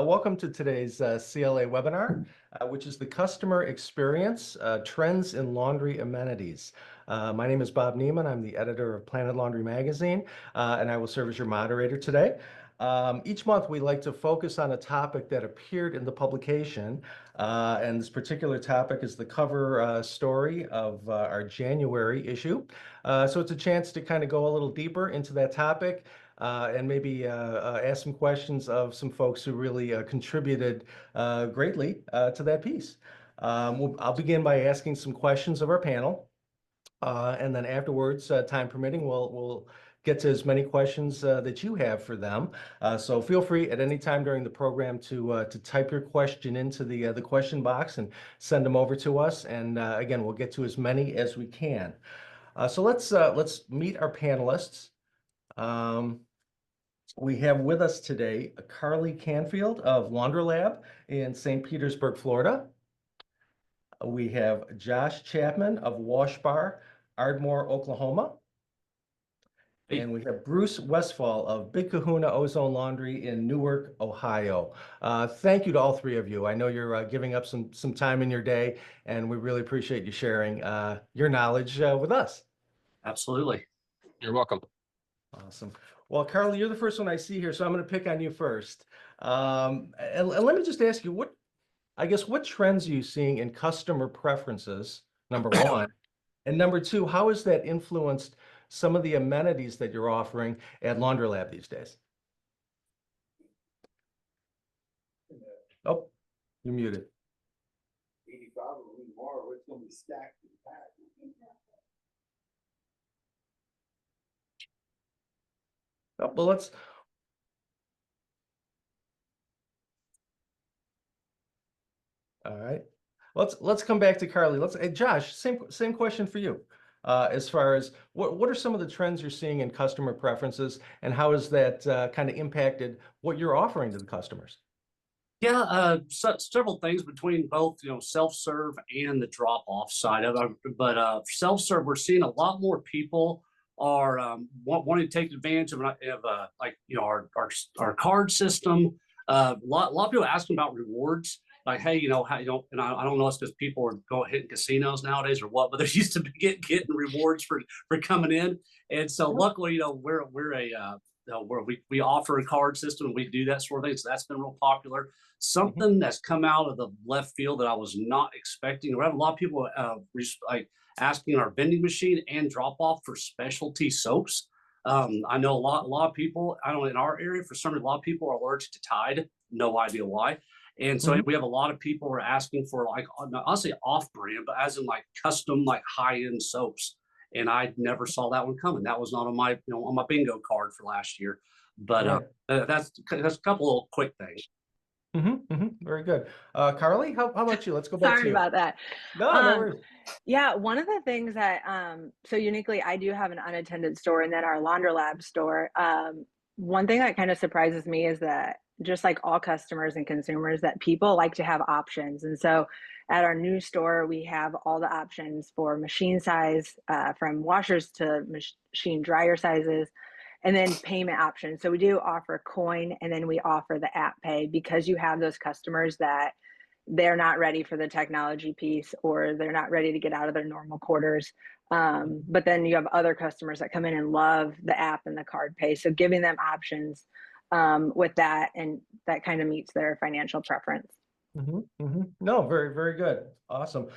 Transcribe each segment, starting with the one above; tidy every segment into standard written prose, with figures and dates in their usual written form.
Welcome to today's CLA webinar, which is the Customer Experience Trends in Laundry Amenities. My name is Bob Neiman. I'm the editor of Planet Laundry Magazine, and I will serve as your moderator today. Each month, we like to focus on a topic that appeared in the publication, and this particular topic is the cover story of our January issue. So it's a chance to kind of go a little deeper into that topic. And maybe ask some questions of some folks who really contributed greatly to that piece. I'll begin by asking some questions of our panel, and then afterwards, time permitting, we'll get to as many questions that you have for them. So feel free at any time during the program to type your question into the question box and send them over to us. And again, we'll get to as many as we can. So let's meet our panelists. We have with us today Carly Canfield of Laundromat in St. Petersburg, Florida. We have Josh Chapman of Wash Bar, Ardmore, Oklahoma. Hey. And we have Bruce Westfall of Big Kahuna Ozone Laundry in Newark, Ohio. Thank you to all three of you. I know you're giving up some time in your day, and we really appreciate you sharing your knowledge with us. Absolutely. You're welcome. Awesome. Well, Carly, you're the first one I see here, so I'm going to pick on you first. And let me just ask you, what trends are you seeing in customer preferences, number one? And number two, how has that influenced some of the amenities that you're offering at Laundromat these days? Oh, you're muted. 85 or more, it's going to be stacked in the pack. Oh, well, all right. Let's come back to Carly. Hey, Josh, same question for you. As far as what are some of the trends you're seeing in customer preferences, and how has that kind of impacted what you're offering to the customers? Yeah, several things between both, self-serve and the drop-off side of it. But self-serve, we're seeing a lot more people are wanting to take advantage of our card system. A lot of people asking about rewards. Like, hey, how and I don't know, it's because people are going hitting casinos nowadays or what, but they're used to getting rewards for coming in. And so luckily, we offer a card system and we do that sort of thing. So that's been real popular. Something that's come out of the left field that I was not expecting. We have a lot of people asking our vending machine and drop off for specialty soaps. I know a lot of people, I don't know, in our area, for some reason, a lot of people are allergic to Tide. No idea why. And so we have a lot of people who are asking for, like, I'll say off-brand, but as in like custom, like high-end soaps. And I never saw that one coming. That was not on my, on my bingo card for last year. But that's a couple little quick things. Very good. Carly, how about you? Let's go back to you. Sorry about that. No worries. Yeah, one of the things that, so uniquely, I do have an unattended store and then our Laundromat store. One thing that kind of surprises me is that just like all customers and consumers, that people like to have options. And so at our new store, we have all the options for machine size, from washers to machine dryer sizes, and then payment options. So we do offer coin, and then we offer the app pay, because you have those customers that they're not ready for the technology piece, or they're not ready to get out of their normal quarters. But then you have other customers that come in and love the app and the card pay. So giving them options with that, and that kind of meets their financial preference. No, very, very good. Awesome.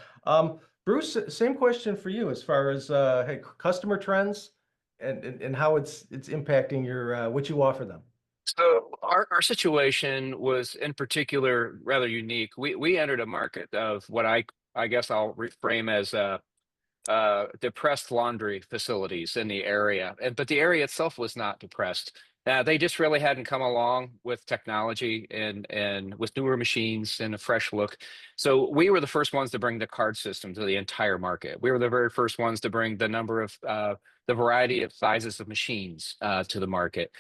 Bruce, same question for you as far as hey, customer trends and how it's impacting your what you offer them. So our situation was in particular rather unique. We entered a market of what I guess I'll reframe as depressed laundry facilities in the area, but the area itself was not depressed. They just really hadn't come along with technology and with newer machines and a fresh look. So we were the first ones to bring the card system to the entire market. We were the very first ones to bring the number of the variety of sizes of machines to the market.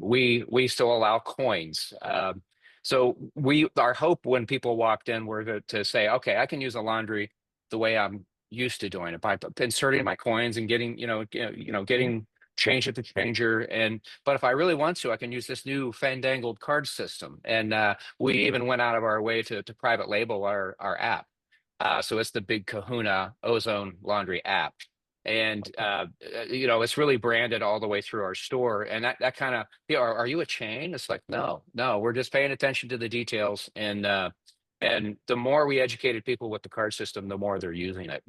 We still allow coins. So our hope when people walked in were to say, okay, I can use a laundry the way I'm used to doing it by inserting my coins and getting change at the changer. But if I really want to, I can use this new fandangled card system. And we even went out of our way to private label our app. So it's the Big Kahuna Ozone Laundry app. And it's really branded all the way through our store. And that kind of, are you a chain? It's like, no, we're just paying attention to the details. And the more we educated people with the card system, the more they're using it,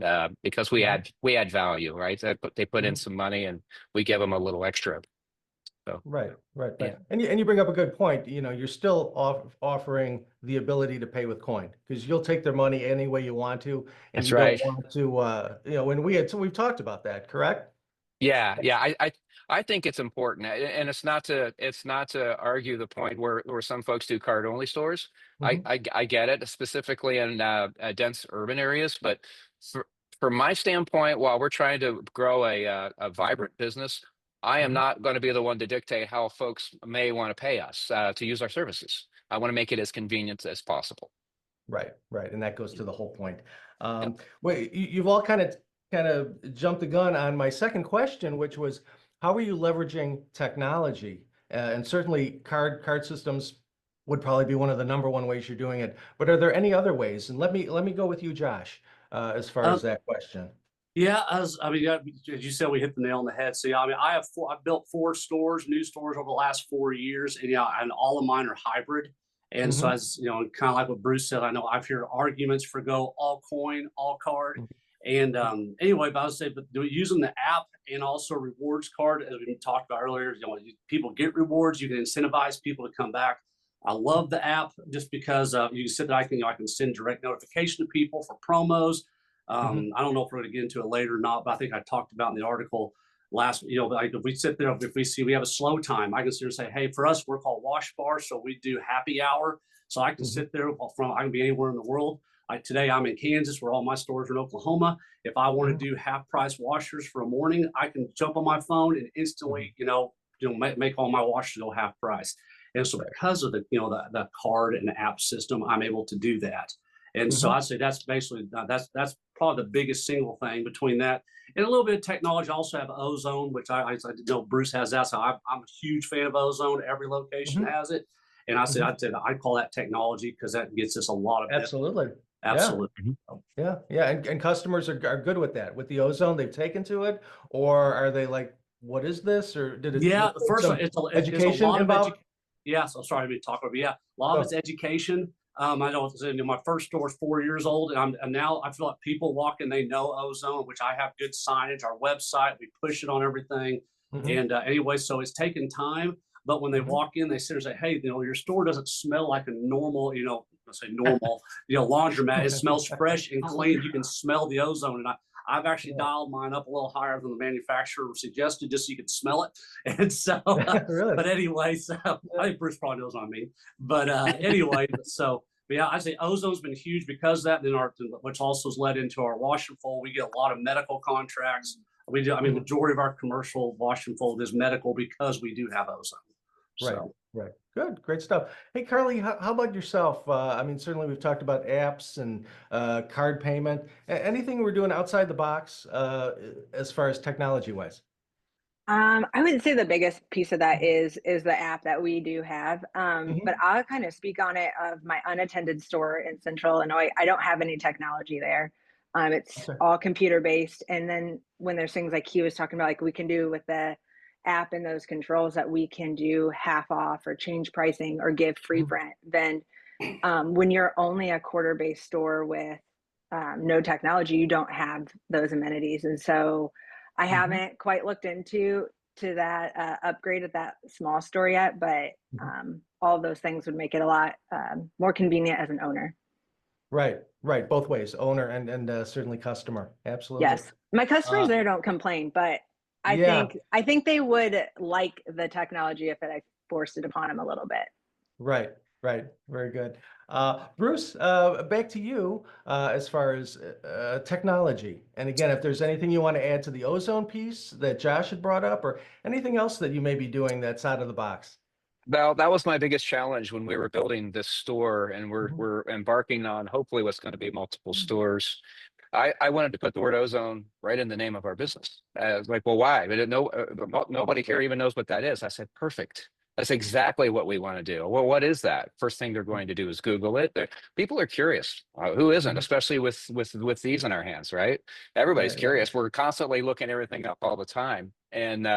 because we add value, right? They put in some money, and we give them a little extra. So Right. yeah, And you bring up a good point. You're still offering the ability to pay with coin, because you'll take their money any way you want to, and that's you don't right. want to, when we've talked about that, correct? Yeah. I think it's important, and it's not to argue the point where some folks do card only stores. Mhm. I get it, specifically in dense urban areas, but for, from my standpoint, while we're trying to grow a vibrant business, I am Mhm. not going to be the one to dictate how folks may want to pay us to use our services. I want to make it as convenient as possible. Right. And that goes to the whole point. Yep. Well, you've all kind of jumped the gun on my second question, which was, how are you leveraging technology? And certainly card systems would probably be one of the number one ways you're doing it. But are there any other ways? And let me go with you, Josh, as far Um, as that question. Yeah, as you said, we hit the nail on the head. So, yeah, I mean, I've built 4 stores, new stores over the last 4 years, and yeah, and all of mine are hybrid. And so, Mhm. as you know, kind of like what Bruce said, I know I've heard arguments for go all coin, all card. And anyway, but I would say, but using the app and also rewards card, as we talked about earlier, people get rewards. You can incentivize people to come back. I love the app just because you can sit there. I can send direct notification to people for promos. Mhm. I don't know if we're going to get into it later or not, but I think I talked about in the article last, like if we sit there, if we see we have a slow time, I can sit there and say, hey, for us, we're called Wash Bar. So we do happy hour. So I can Mhm. sit there I can be anywhere in the world. Today I'm in Kansas, where all my stores are in Oklahoma. If I want Mhm. to do half price washers for a morning, I can jump on my phone and instantly, make all my washers go half price. And so Right. because of the card and the app system, I'm able to do that. And so Mhm. I'd say that's basically that's probably the biggest single thing between that and a little bit of technology. I also have Ozone, which I know Bruce has that. So I'm a huge fan of Ozone. Every location Mhm. has it. And Mhm. I call that technology because that gets us a lot of benefit. Absolutely. Yeah. Absolutely. Mhm. Yeah. And customers are good with that. With the ozone, they've taken to it, or are they like, what is this? Or was Yeah, there first some it's a education lot of involved? education. Yeah, so sorry to talk over. Yeah, a lot of it's Oh, education. I know my first store is 4 years old, and now I feel like people walk in, they know Ozone, which I have good signage, our website, we push it on everything. mhm. And anyway, so it's taken time, but when they Mhm. walk in, they sit and say, "Hey, your store doesn't smell like a normal, let's say normal, laundromat. It smells fresh and clean. You can smell the ozone." And I've actually Yeah. dialed mine up a little higher than the manufacturer suggested, just so you could smell it. And so, Really? but anyway, so I Yeah. think Bruce probably knows what I mean. But anyway, but yeah, I say ozone's been huge because of that. Then which also has led into our wash and fold. We get a lot of medical contracts. We do. I mean, Mhm. majority of our commercial wash and fold is medical because we do have ozone. Right. So. Good. Great stuff. Hey, Carly, how about yourself? I mean, certainly we've talked about apps and card payment. Anything we're doing outside the box as far as technology wise? I wouldn't say the biggest piece of that is the app that we do have. But Mhm. I'll kind of speak on it of my unattended store in Central Illinois. I don't have any technology there. It's Okay. all computer based. And then when there's things like he was talking about, like we can do with the app and those controls that we can do half off or change pricing or give free Mhm. rent, then when you're only a quarter based store with no technology, you don't have those amenities. And so I Mhm. haven't quite looked to that upgrade at that small store yet, but Mhm. all of those things would make it a lot more convenient as an owner. Right. Both ways, owner and certainly customer. Absolutely. Yes, my customers Uh, there don't complain, but yeah. I think they would like the technology if I forced it upon them a little bit. Right. Very good. Bruce, back to you as far as technology. And again, if there's anything you want to add to the ozone piece that Josh had brought up, or anything else that you may be doing that's out of the box. Well, that was my biggest challenge when we were building this store, and we're Mhm. we're embarking on hopefully what's going to be multiple stores. I wanted to put the word ozone right in the name of our business. I was like, well, why? But nobody here even knows what that is. I said, perfect. That's exactly what we want to do. Well, what is that? First thing they're going to do is Google it. People are curious. Who isn't? Mhm. Especially with these in our hands, right? Everybody's Right, right. curious. We're constantly looking everything up all the time, and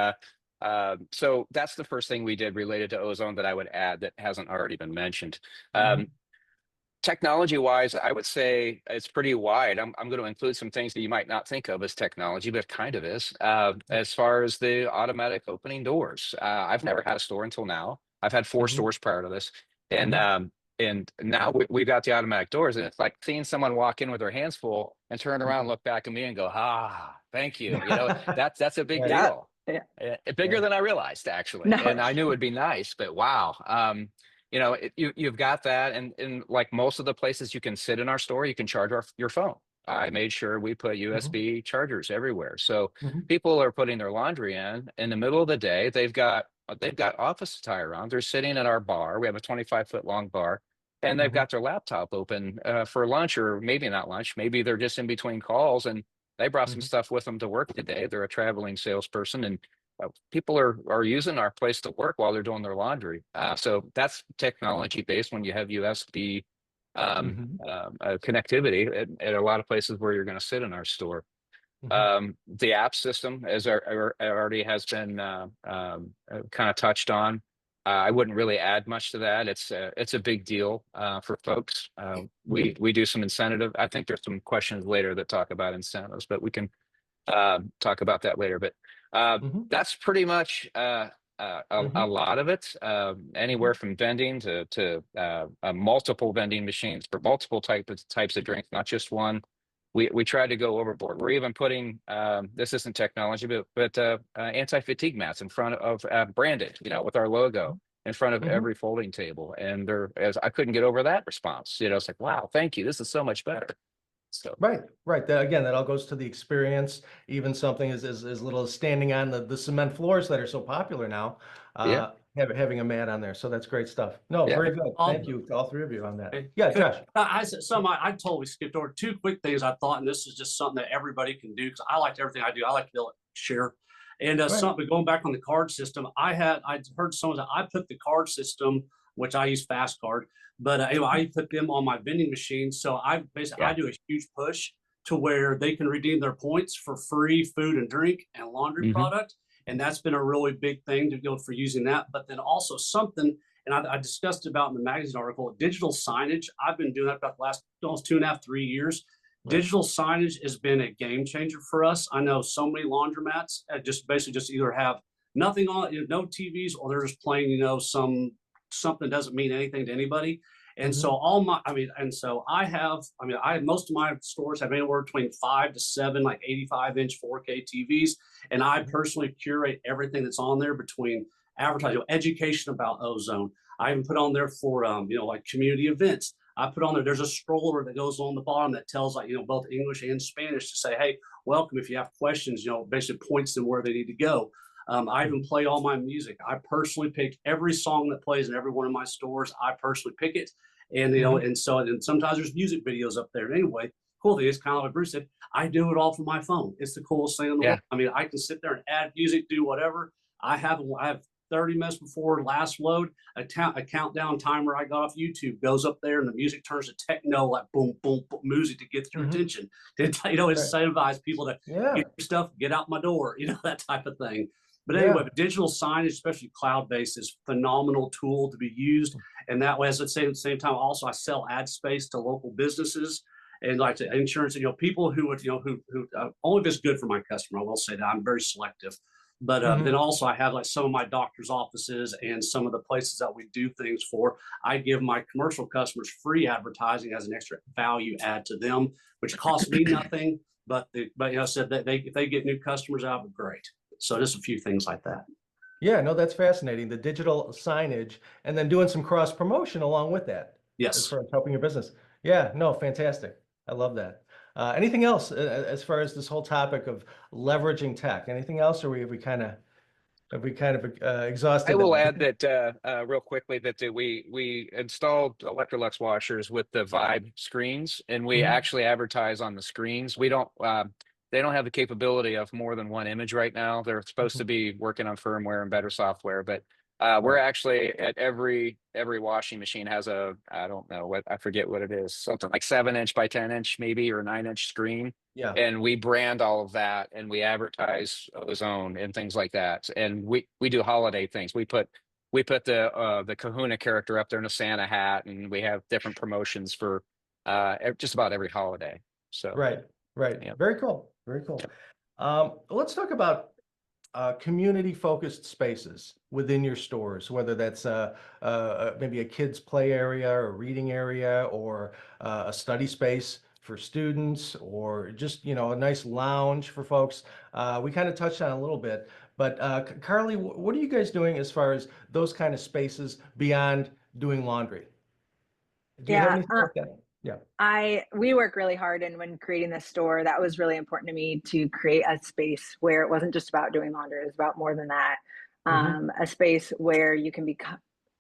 so that's the first thing we did related to ozone that I would add that hasn't already been mentioned. Mhm. Technology wise, I would say it's pretty wide. I'm going to include some things that you might not think of as technology, but it kind of is. As far as the automatic opening doors, I've never had a store until now. I've had 4 Mhm. stores prior to this, and Mhm. and now we've got the automatic doors, and it's like seeing someone walk in with their hands full and turn around, and Mhm. look back at me, and go, "Ah, thank you." That's a big Right. Yeah. deal. Yeah. Bigger Yeah. than I realized, actually, No. and I knew it'd be nice, but wow. You've got that, and like most of the places you can sit in our store, you can charge your phone. I made sure we put Mhm. USB chargers everywhere, so Mhm. people are putting their laundry in the middle of the day. They've got office attire on. They're sitting at our bar. We have a 25-foot long bar, and they've Mhm. got their laptop open for lunch, or maybe not lunch. Maybe they're just in between calls, and they brought some Mhm. stuff with them to work today. They're a traveling salesperson, and people are using our place to work while they're doing their laundry. So that's technology based when you have USB Mhm. connectivity at a lot of places where you're going to sit in our store. Mhm. The app system, as already has been kind of touched on. I wouldn't really add much to that. It's a big deal for folks. We do some incentive. I think there's some questions later that talk about incentives, but we can talk about that later. But Mhm. that's pretty much a Mhm. lot of it. Anywhere from vending to multiple vending machines for multiple types of drinks, not just one. We try to go overboard. We're even putting this isn't technology, but anti-fatigue mats in front of branded, with our logo in front of Mhm. every folding table. And as I couldn't get over that response. It's like, wow, thank you. This is so much better. So Right, right. Again, that all goes to the experience. Even something as little as standing on the cement floors that are so popular now, yeah, having a mat on there. So that's great stuff. No, yeah. very good. Thank Um, you to all 3 of you on that. Okay. Yeah, Good. Josh. I said some I totally skipped over 2 quick things I thought, and this is just something that everybody can do because I like everything I do. I like to be able to share. And Right. something going back on the card system, I heard someone that I put the card system, which I use Fast Card, but anyway, I put them on my vending machine. So I Yeah. do a huge push to where they can redeem their points for free food and drink and laundry Hmm. product. And that's been a really big thing to go for using that. But then also something and I discussed about in the magazine article, digital signage. I've been doing that about the last almost 2.5, 3 years. Right. Digital signage has been a game changer for us. I know so many laundromats just basically just either have nothing on, no TVs, or they're just playing, something doesn't mean anything to anybody. And so Mhm. I have most of my stores have anywhere between 5 to 7, like 85-inch 4K TVs. And I Mhm. personally curate everything that's on there between advertising, education about ozone. I even put on there for like community events. I put on there. There's a stroller that goes on the bottom that tells both English and Spanish to say, "Hey, welcome. If you have questions, basically points them where they need to go." I even Mhm. play all my music. I personally pick every song that plays in every one of my stores. I personally pick it, and Mhm. and sometimes there's music videos up there. Anyway, cool thing is kind of like Bruce said, I do it all from my phone. It's the coolest thing in the world. Yeah. I mean, I can sit there and add music, do whatever. I have 30 minutes before last load, a countdown timer I got off YouTube goes up there and the music turns to techno, like boom, boom, boom music to get your Mhm. attention. To, Right. incentivize people to Yeah. get your stuff, get out my door, that type of thing. But anyway, Yeah. digital signage, especially cloud-based, is a phenomenal tool to be used. And that way, as I say, at the same time, also I sell ad space to local businesses and like to insurance, people who would, who only if it's good for my customer. I will say that I'm very selective. But then Mhm. also I have like some of my doctor's offices and some of the places that we do things for. I give my commercial customers free advertising as an extra value add to them, which costs me nothing. But I said that if they get new customers out, great. So just a few things like that. Yeah, no, that's fascinating. The digital signage and then doing some cross promotion along with that as Yes. far as helping your business. Yeah, no, fantastic. I love that. Anything else as far as this whole topic of leveraging tech? Anything else, or we kind of Have we kind of exhausted I will that? add that real quickly that we installed Electrolux washers with the Vibe screens, and we Mhm. actually advertise on the screens. We don't they don't have the capability of more than one image right now. They're supposed to be working on firmware and better software, but we're Right. actually at every washing machine has a, I don't know what, I forget what it is, something like 7-inch by 10-inch maybe, or 9-inch screen. Yeah. And we brand all of that, and we advertise Ozone and things like that. And we do holiday things. We put the Kahuna character up there in a Santa hat, and we have different promotions for just about every holiday. So Right. Right. yeah. Very cool. Very cool. Let's talk about community-focused spaces within your stores, whether that's maybe a kids' play area or reading area, or a study space for students, or just, a nice lounge for folks. We kind of touched on it a little bit, but Carly, what are you guys doing as far as those kind of spaces beyond doing laundry? Do you have Yeah, anything like that? Yeah. we work really hard, and when creating this store, that was really important to me, to create a space where it wasn't just about doing laundry, it was about more than that. Hmm. A space where you can be,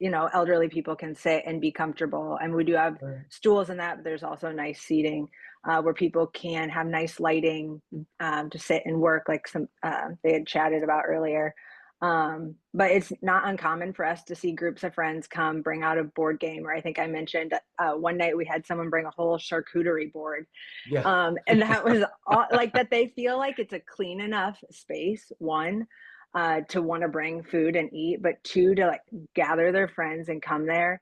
elderly people can sit and be comfortable. And we do have Right. stools in that, but there's also nice seating where people can have nice lighting to sit and work, like some they had chatted about earlier. But it's not uncommon for us to see groups of friends come bring out a board game, or I think I mentioned one night we had someone bring a whole charcuterie board. Yeah. And that was all, like, that they feel like it's a clean enough space, one, to want to bring food and eat, but two, to like gather their friends and come there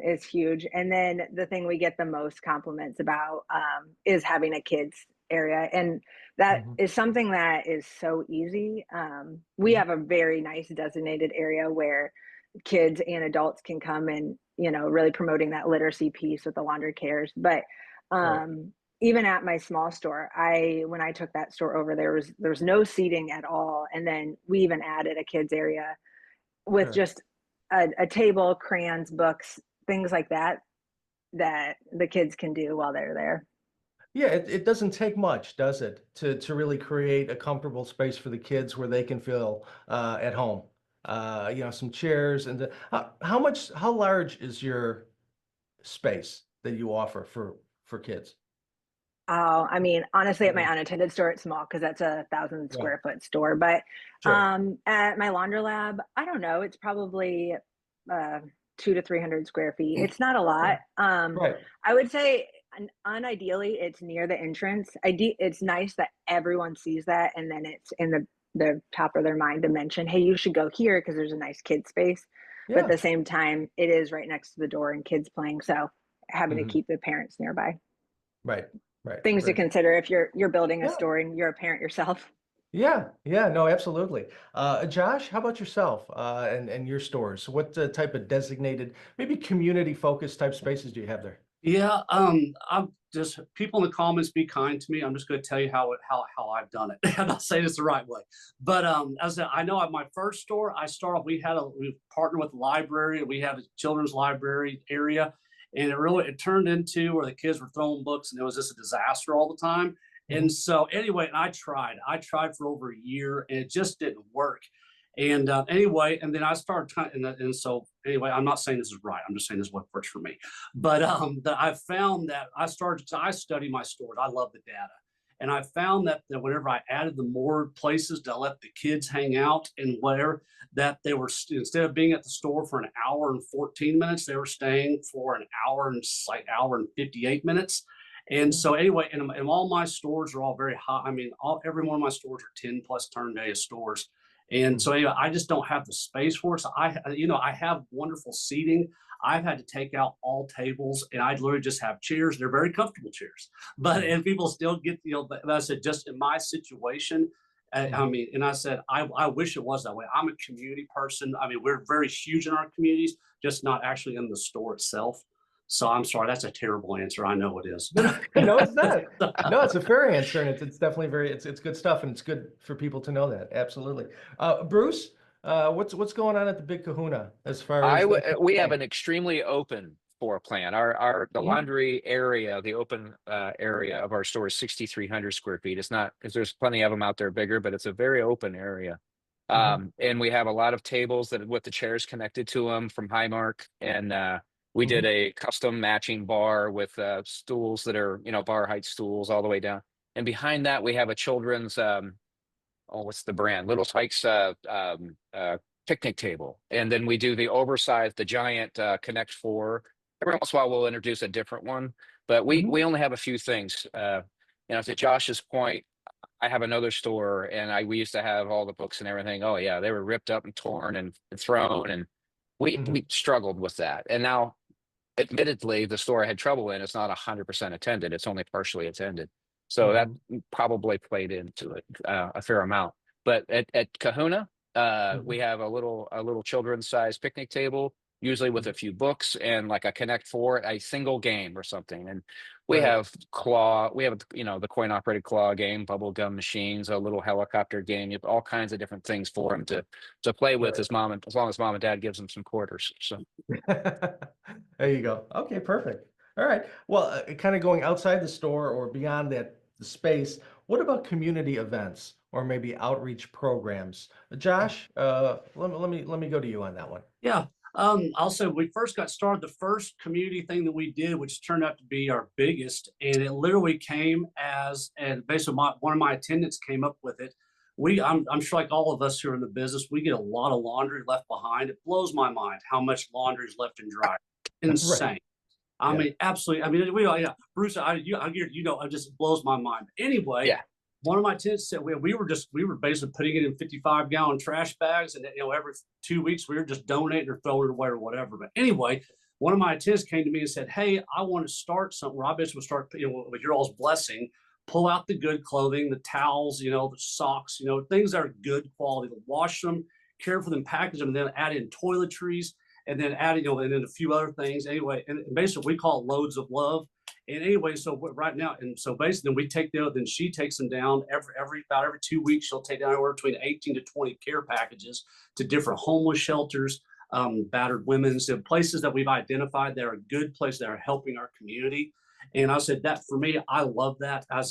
is huge. And then the thing we get the most compliments about is having a kids area. And that Mhm. is something that is so easy. We Mhm. have a very nice designated area where kids and adults can come, and really promoting that literacy piece with the laundry cares. But Right. even at my small store, when I took that store over, there was no seating at all, and then we even added a kids area with Sure. just a table, crayons, books, things like that, that the kids can do while they're there. Yeah, it doesn't take much, does it, to really create a comfortable space for the kids where they can feel at home. Some chairs and how large is your space that you offer for kids? Oh, I mean, honestly, at my Yeah. unattended store, it's small because that's a 1,000 Yeah, square foot store. But sure. at my Laundrolab, I don't know, it's probably 200 to 300 square feet. It's not a Yeah. lot. Right. I would say, unideally, it's near the entrance. It's nice that everyone sees that, and then it's in the top of their mind to mention, hey, you should go here because there's a nice kid space. But at Yeah. the same time, it is right next to the door and kids playing, so having to Mhm. keep the parents nearby. Right. Right. Things to Very. consider if you're building a Yeah. store and you're a parent yourself. Yeah. Yeah. No, absolutely. Josh, how about yourself and your stores? What type of designated, maybe community focused type spaces do you have there? Yeah, I'm just, people in the comments, be kind to me. I'm just going to tell you how I've done it. I'm not saying it's the right way, but as I know, at my first store, we partnered with the library. We have a children's library area, and it turned into where the kids were throwing books, and it was just a disaster all the time. And Mhm. so anyway, and I tried for over a year, and it just didn't work. And anyway, and then I started trying, and so anyway, I'm not saying this is right. I'm just saying this is what works for me. But that I found that I study my stores. I love the data. And I found that whenever I added the more places to let the kids hang out and whatever, that they were, instead of being at the store for an hour and 14 minutes, they were staying for an hour and like hour and 58 minutes. And Yeah. so anyway, and all my stores are all very high. I mean, every one of my stores are 10 plus turn day stores. And so Mhm. anyway, I just don't have the space for it. So I have wonderful seating. I've had to take out all tables, and I literally just have chairs. They're very comfortable chairs, but Mhm. and people still get, but I said, just in my situation, I Mhm. mean, and I said, I wish it was that way. I'm a community person. I mean, we're very huge in our communities, just not actually in the store itself. So I'm sorry, that's a terrible answer. I know it is. No, no, it's not. No, it's a fair answer, and it's definitely it's good stuff, and it's good for people to know that. Absolutely. Bruce, what's going on at the Big Kahuna as far as We have hey. an extremely open floor plan. The Mhm. laundry area, the open area of our store is 6,300 square feet. It's not, because there's plenty of them out there bigger, but it's a very open area. And we have a lot of tables that with the chairs connected to them from Highmark. And we did a custom matching bar with stools that are, bar height stools all the way down. And behind that, we have a children's, what's the brand? Little Tikes picnic table. And then we do the oversized, the giant Connect Four. Every once in a while, we'll introduce a different one, but we only have a few things. To Josh's point, I have another store, and we used to have all the books and everything. Oh yeah, they were ripped up and torn and thrown, and we struggled with that. And now, admittedly, the store I had trouble in. It's not 100% attended. It's only partially attended. So that probably played into it a fair amount. But at Kahuna, we have a little children's size picnic table, usually with a few books and like a Connect Four, a single game or something. And we have the coin operated claw game, bubble gum machines, a little helicopter game. You have all kinds of different things for him to play with as long as mom and dad gives him some quarters. So there you go. Okay, perfect. All right. Well, kind of going outside the store or beyond the space, what about community events or maybe outreach programs? Josh, let me go to you on that one. Yeah. I'll say we first got started, the first community thing that we did, which turned out to be our biggest, and it literally came and basically one of my attendants came up with it. I'm sure like all of us who are in the business, we get a lot of laundry left behind. It blows my mind how much laundry is left and dry. Insane. Right. I mean, absolutely. I mean, Bruce, it just blows my mind. But anyway, one of my tenants said we were basically putting it in 55-gallon trash bags, and every 2 weeks we were just donating or throwing it away or whatever. But anyway, one of my attendants came to me and said, "Hey, I want to start something where I basically will start, with your all's blessing, pull out the good clothing, the towels, the socks, things that are good quality, wash them, care for them, package them, and then add in toiletries." And then adding, and then a few other things. Anyway, and basically we call it loads of love. And anyway, so right now, and so basically we take them, then she takes them down about every 2 weeks. She'll take down anywhere between 18 to 20 care packages to different homeless shelters, battered women's, places that we've identified that are good places that are helping our community. And I said that for me, I love that. I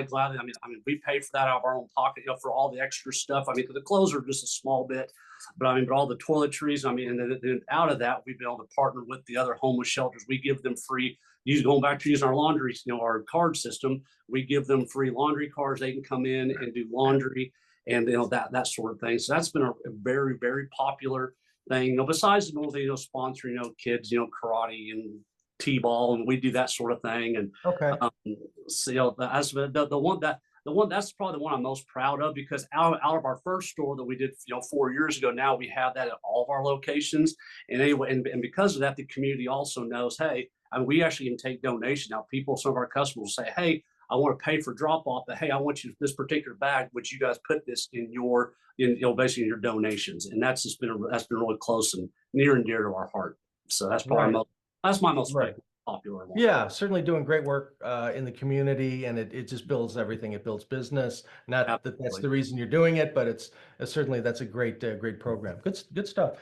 gladly, we pay for that out of our own pocket, for all the extra stuff. The clothes are just a small bit. But all the toiletries, and then out of that, we've been able to partner with the other homeless shelters. We give them free, going back to using our laundry, our card system, we give them free laundry cards. They can come in and do laundry and, that sort of thing. So that's been a very, very popular thing. Besides sponsoring, kids, karate and T-ball, and we do that sort of thing. And okay. So, that's the one that's probably the one I'm most proud of, because out of our first store that we did 4 years ago, now we have that at all of our locations. And anyway, and because of that, the community also knows, hey, we actually can take donation now. Some of our customers will say, hey, I want to pay for drop off, but hey, I want you this particular bag. Would you guys put this in basically in your donations? And that's been really close and near and dear to our heart. So that's probably my most popular one. Yeah, certainly doing great work in the community, and it just builds everything. It builds business. Not that that's the reason you're doing it, but it's certainly that's a great program. Good stuff.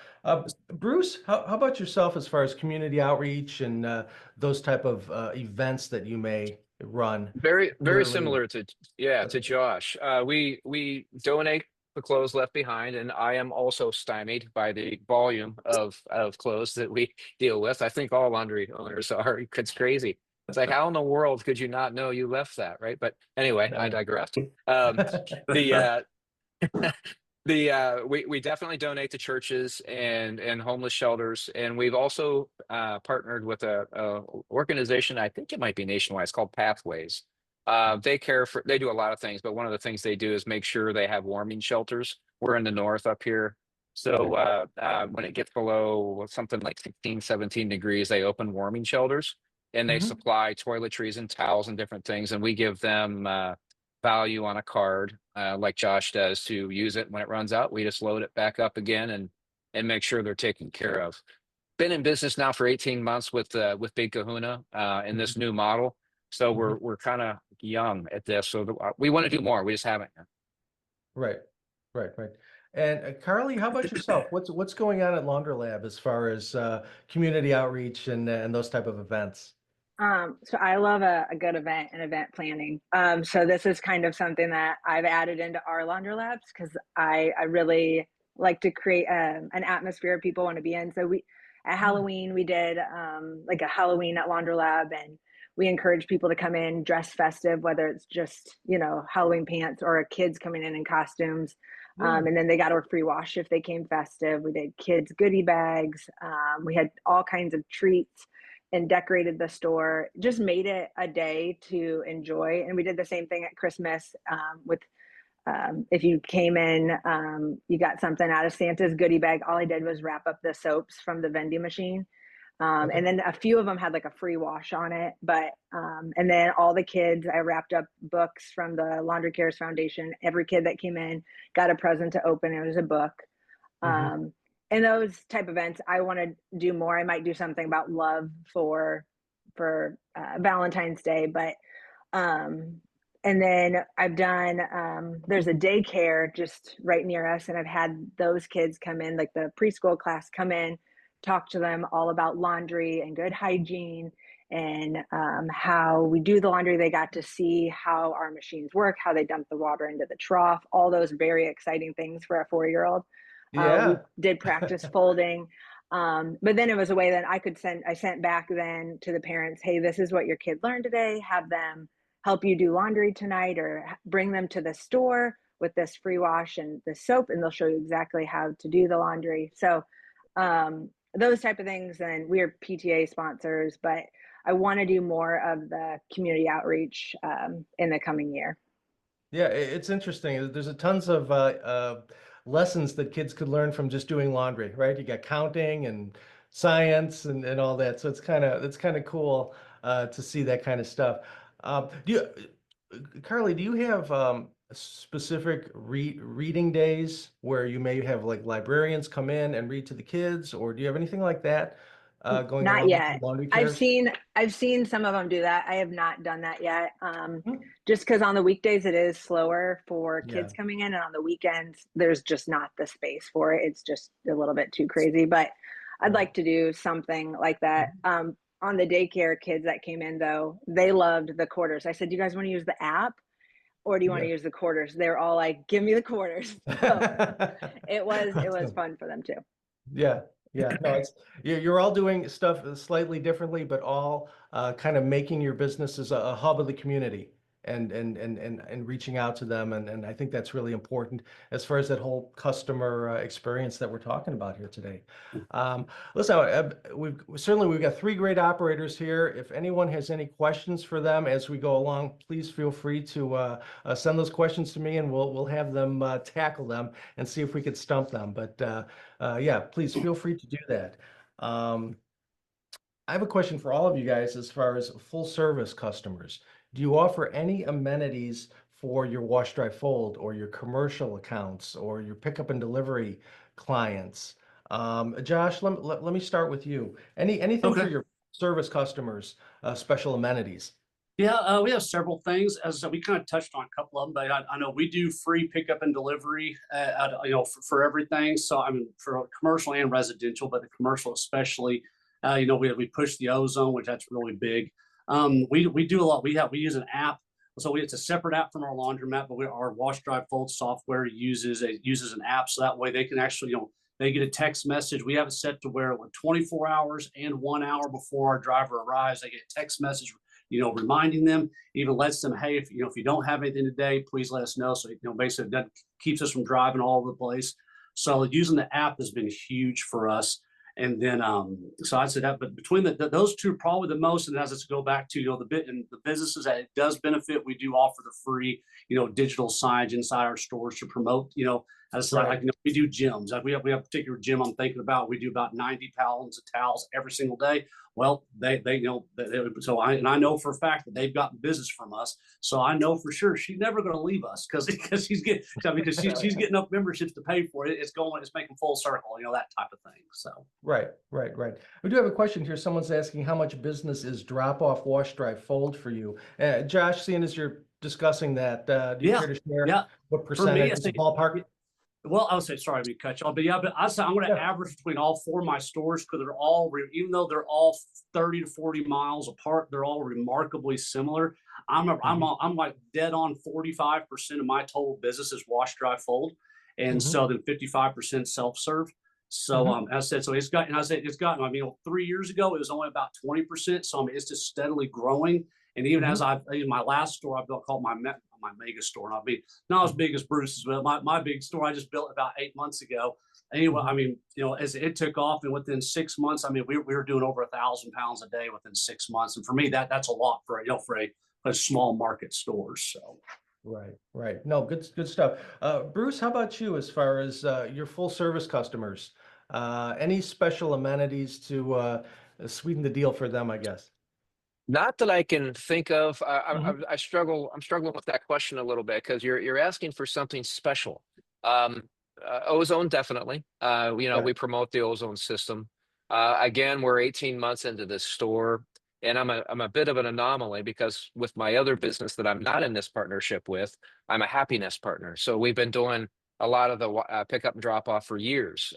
Bruce, how about yourself as far as community outreach and those type of events that you may run? Very similar to Josh. We donate the clothes left behind, and I am also stymied by the volume of clothes that we deal with. I think all laundry owners are. It's crazy. It's like, how in the world could you not know you left that, right? But anyway, I digress. We definitely donate to churches and homeless shelters, and we've also partnered with a organization. I think it might be nationwide. It's called Pathways. They do a lot of things, but one of the things they do is make sure they have warming shelters. We're in the north up here. So when it gets below something like 16, 17 degrees, they open warming shelters, and they supply toiletries and towels and different things. And we give them value on a card, like Josh does, to use it when it runs out. We just load it back up again and make sure they're taken care of. Been in business now for 18 months with Big Kahuna in this new model. So we're kind of young at this, so we want to do more. We just haven't. Right. And Carly, how about yourself? What's going on at Laundrolab as far as community outreach and those type of events? So I love a good event and event planning. So this is kind of something that I've added into our Laundrolabs because I really like to create an atmosphere people want to be in. So we at Halloween we did like a Halloween at Laundrolab, and we encourage people to come in dress festive, whether it's just Halloween pants or kids coming in costumes. Yeah. And then they got a free wash if they came festive. We did kids goodie bags. We had all kinds of treats and decorated the store, just made it a day to enjoy. And we did the same thing at Christmas with if you came in, you got something out of Santa's goodie bag. All I did was wrap up the soaps from the vending machine. Okay. And then a few of them had like a free wash on it, but and then all the kids, I wrapped up books from the Laundry Cares Foundation. Every kid that came in got a present to open. It was a book. And those type events, I want to do more. I might do something about love for Valentine's Day, but and then I've done there's a daycare just right near us, and I've had those kids come in, like the preschool class come in, talk to them all about laundry and good hygiene and how we do the laundry. They got to see how our machines work, how they dump the water into the trough, all those very exciting things for a 4-year-old. We Yeah. did practice folding. But then it was a way that I sent back then to the parents, hey, this is what your kid learned today. Have them help you do laundry tonight, or bring them to the store with this free wash and the soap, and they'll show you exactly how to do the laundry. So those type of things. And we're PTA sponsors, but I want to do more of the community outreach in the coming year. Yeah, it's interesting. There's a tons of lessons that kids could learn from just doing laundry, right? You got counting and science and all that. So it's kind of cool to see that kind of stuff. Carly, do you have specific reading days where you may have like librarians come in and read to the kids, or do you have anything like that going Not on with yet. Laundry I've Cares? seen some of them do that. I have not done that yet. Hmm. Just because on the weekdays it is slower for Yeah, kids coming in, and on the weekends there's just not the space for it. It's just a little bit too crazy. But I'd right. like to do something like that. On the daycare kids that came in though, they loved the quarters. I said, "Do you guys want to use the app, or do you want to Yeah. use the quarters?" They're all like, "Give me the quarters." So it was Awesome. fun for them too. Yeah, yeah. No, you're all doing stuff slightly differently, but all kind of making your businesses a hub of the community and reaching out to them. And I think that's really important as far as that whole customer experience that we're talking about here today. Listen, we've got 3 great operators here. If anyone has any questions for them as we go along, please feel free to send those questions to me, and we'll have them tackle them and see if we could stump them. But yeah, please feel free to do that. I have a question for all of you guys as far as full service customers. Do you offer any amenities for your wash, dry, fold, or your commercial accounts, or your pickup and delivery clients? Josh, let me start with you. Anything for Okay. your service customers, special amenities? Yeah, we have several things. As I said, we kind of touched on a couple of them, but I know we do free pickup and delivery, for everything. So I mean, for commercial and residential, but the commercial especially, we push the ozone, which that's really big. We do a lot. We use an app, so it's a separate app from our laundromat, but our wash, dry, fold software uses an app, so that way they can actually, they get a text message. We have it set to where 24 hours and 1 hour before our driver arrives, they get a text message, reminding them, even lets them, hey, if you don't have anything today, please let us know. So, basically that keeps us from driving all over the place. So using the app has been huge for us. And then, so I'd say that, but between those two, probably the most, and as it's go back to, the bit and the businesses that it does benefit, we do offer the free, digital signage inside our stores to promote, as Right. we do gyms. Like we have a particular gym I'm thinking about. We do about 90 pounds of towels every single day. Well, so I know for a fact that they've gotten business from us. So I know for sure she's never going to leave us because she's getting enough memberships to pay for it. It's making full circle, that type of thing. So Right. We do have a question here. Someone's asking how much business is drop off, wash, dry, fold for you. Josh, seeing as you're discussing that, do you yeah, care to share yeah. what For me, percentage? I Is it think ballpark? Well, I would say, sorry, we cut you off, but yeah, but I say I'm going to Yeah. average between all four of my stores because they're all, even though they're all 30 to 40 miles apart, they're all remarkably similar. I'm like dead on 45% of my total business is wash, dry, fold, and Mhm. so then 55% self serve. So Mhm. as I said, so it's got, and I said it's gotten. I mean, 3 years ago it was only about 20%. So I mean, it's just steadily growing. And even as Mhm. in my last store, I built called my mega store. And I mean, not as big as Bruce's, but my big store I just built about 8 months ago. Anyway, I Mhm. mean, as it took off, and within 6 months, I mean, we were doing over 1,000 pounds a day within 6 months. And for me, that's a lot for a small market store. So. Right, right. No, good stuff. Bruce, how about you as far as your full service customers? Any special amenities to sweeten the deal for them, I guess? Not that I can think of. Hmm. I struggle. I'm struggling with that question a little bit because you're asking for something special. Um, ozone, definitely. Okay. We promote the ozone system. Again, we're 18 months into this store, and I'm a bit of an anomaly because with my other business that I'm not in this partnership with, I'm a happiness partner. So we've been doing a lot of the pickup and drop off for years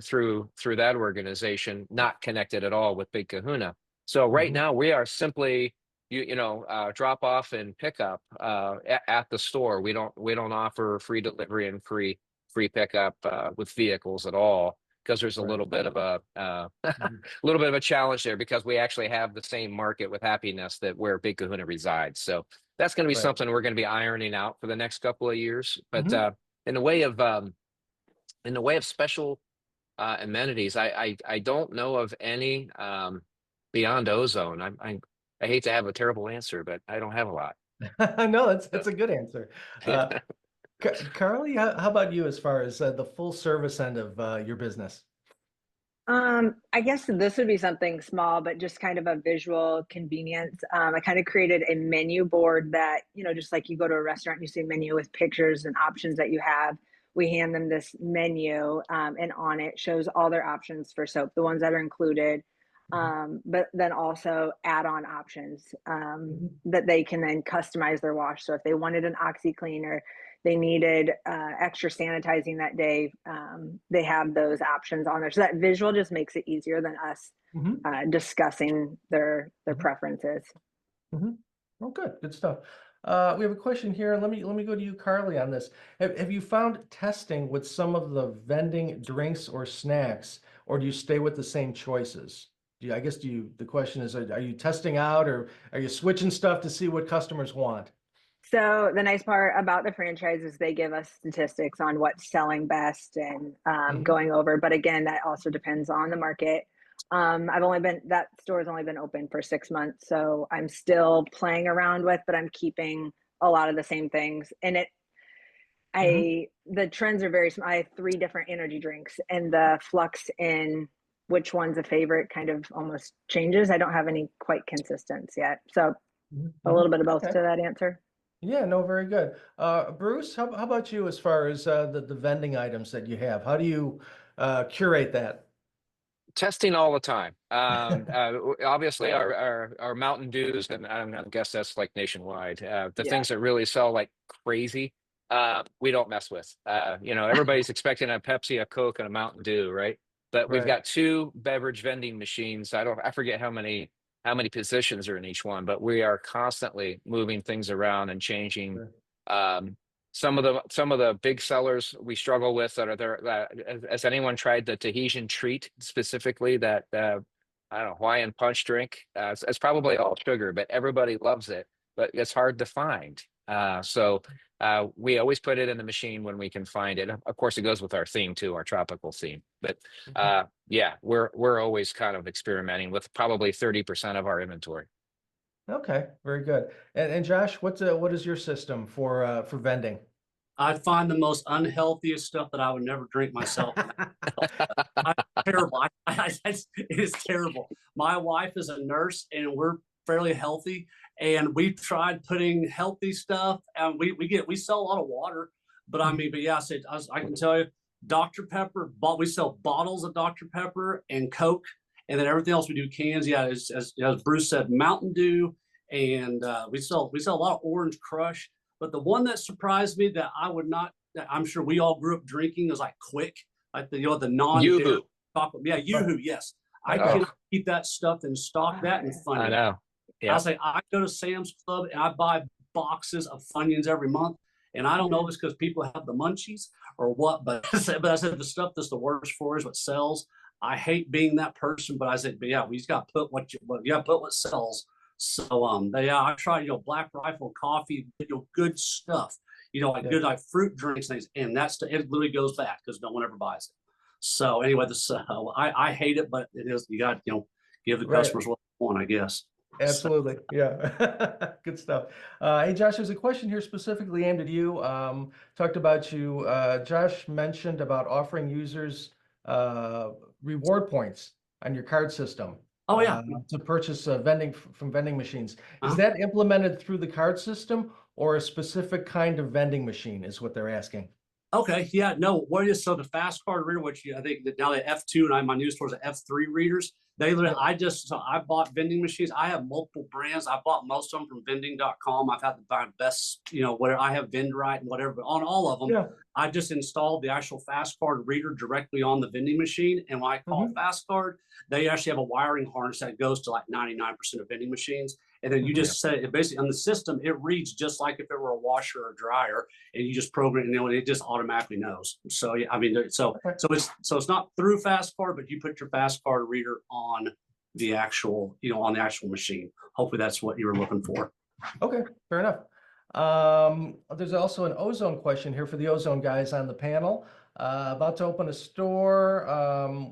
through that organization, not connected at all with Big Kahuna. So right Hmm. now we are simply drop off and pickup at the store. We don't offer free delivery and free pickup with vehicles at all because there's a Right. little bit of a a Mhm. little bit of a challenge there because we actually have the same market with happiness that where Big Kahuna resides. So that's going to be Right. something we're going to be ironing out for the next couple of years. But Hmm. in the way of special amenities. I don't know of any beyond ozone. I hate to have a terrible answer, but I don't have a lot. No, that's So, a good answer. Carly, how about you as far as the full service end of your business? I guess this would be something small, but just kind of a visual convenience. I kind of created a menu board that, just like you go to a restaurant, you see a menu with pictures and options that you have. We hand them this menu, and on it shows all their options for soap, the ones that are included, Mhm. but then also add-on options Mhm. that they can then customize their wash. So if they wanted an OxyClean or they needed extra sanitizing that day, they have those options on there. So that visual just makes it easier than us Mhm. discussing their Mhm. preferences. Mhm. Oh, good stuff. We have a question here. Let me go to you, Carly, on this. Have you found testing with some of the vending drinks or snacks, or do you stay with the same choices? I guess the question is, are you testing out or are you switching stuff to see what customers want? So the nice part about the franchise is they give us statistics on what's selling best and Hmm. going over. But again, that also depends on the market. That store has only been open for 6 months, so I'm still playing around with, but I'm keeping a lot of the same things. And Hmm. the trends are very small. I have three different energy drinks, and the flux in which one's a favorite kind of almost changes. I don't have any quite consistence yet. So a Hmm. little bit of both Okay. to that answer. Yeah, no, very good. Bruce, how about you as far as the vending items that you have? How do you curate that? testing all the time. Obviously, our Mountain Dews, and I guess that's like nationwide. The Yeah. things that really sell like crazy, we don't mess with. Everybody's expecting a Pepsi, a Coke, and a Mountain Dew, right? But we've Right. got two beverage vending machines. I forget how many positions are in each one, but we are constantly moving things around and changing. Sure. Um, some of the big sellers we struggle with that are there. Has anyone tried the Tahitian treat specifically? That I don't know, Hawaiian punch drink. It's probably all sugar, but everybody loves it. But it's hard to find. So we always put it in the machine when we can find it. Of course, it goes with our theme too, our tropical theme. But Mhm. yeah, we're always kind of experimenting with probably 30% of our inventory. Okay, very good. And Josh, what is your system for vending? I'd find the most unhealthiest stuff that I would never drink myself. And I, terrible. It is terrible. My wife is a nurse and we're fairly healthy. And we tried putting healthy stuff and we sell a lot of water. But I mean, but yeah, I can tell you, Dr. Pepper, we sell bottles of Dr. Pepper and Coke. And then everything else we do cans. Yeah, as Bruce said, Mountain Dew. And we sell a lot of Orange Crush. But the one that surprised me that I would not I'm sure we all grew up drinking is like Quick, like the the non Yoo-hoo. chocolate. Yeah, Yoo-hoo. Yes, I Okay. can keep that stuff in stock. That and I Funyuns. know. Yeah. I'll say I go to Sam's Club and I buy boxes of Funyuns every month. And I don't know if it's because people have the munchies or what, but I said the stuff that's the worst for is what sells. I hate being that person, but I said, but yeah, we just got to put put what sells. So but yeah, I tried, Black Rifle coffee, good stuff, like good like fruit drinks and things, and it literally goes bad because no one ever buys it. So anyway, I hate it, but it is, you got give the customers what they want, I guess. Absolutely. Yeah. Good stuff. Hey, Josh, there's a question here specifically aimed at you. Talked about you. Josh mentioned about offering users reward points on your card system. Oh yeah. To purchase from vending machines. Is Uh-huh. that implemented through the card system or a specific kind of vending machine is what they're asking? Okay, yeah, no, what it is, so the fast card reader, which I think that now the F2 and my new stores are F3 readers, they literally, I bought vending machines. I have multiple brands. I bought most of them from vending.com. I've had to buy best, whatever. I have Vendrite and whatever, but on all of them, Yeah. I just installed the actual fast card reader directly on the vending machine. And when I call fast card, they actually have a wiring harness that goes to like 99% of vending machines. And then you just set it basically on the system, it reads just like if it were a washer or dryer, and you just program it, and it just automatically knows. So yeah, I mean, so it's not through fast card, but you put your fast card reader on the actual, on the actual machine. Hopefully that's what you were looking for. Okay, fair enough. There's also an ozone question here for the ozone guys on the panel. About to open a store.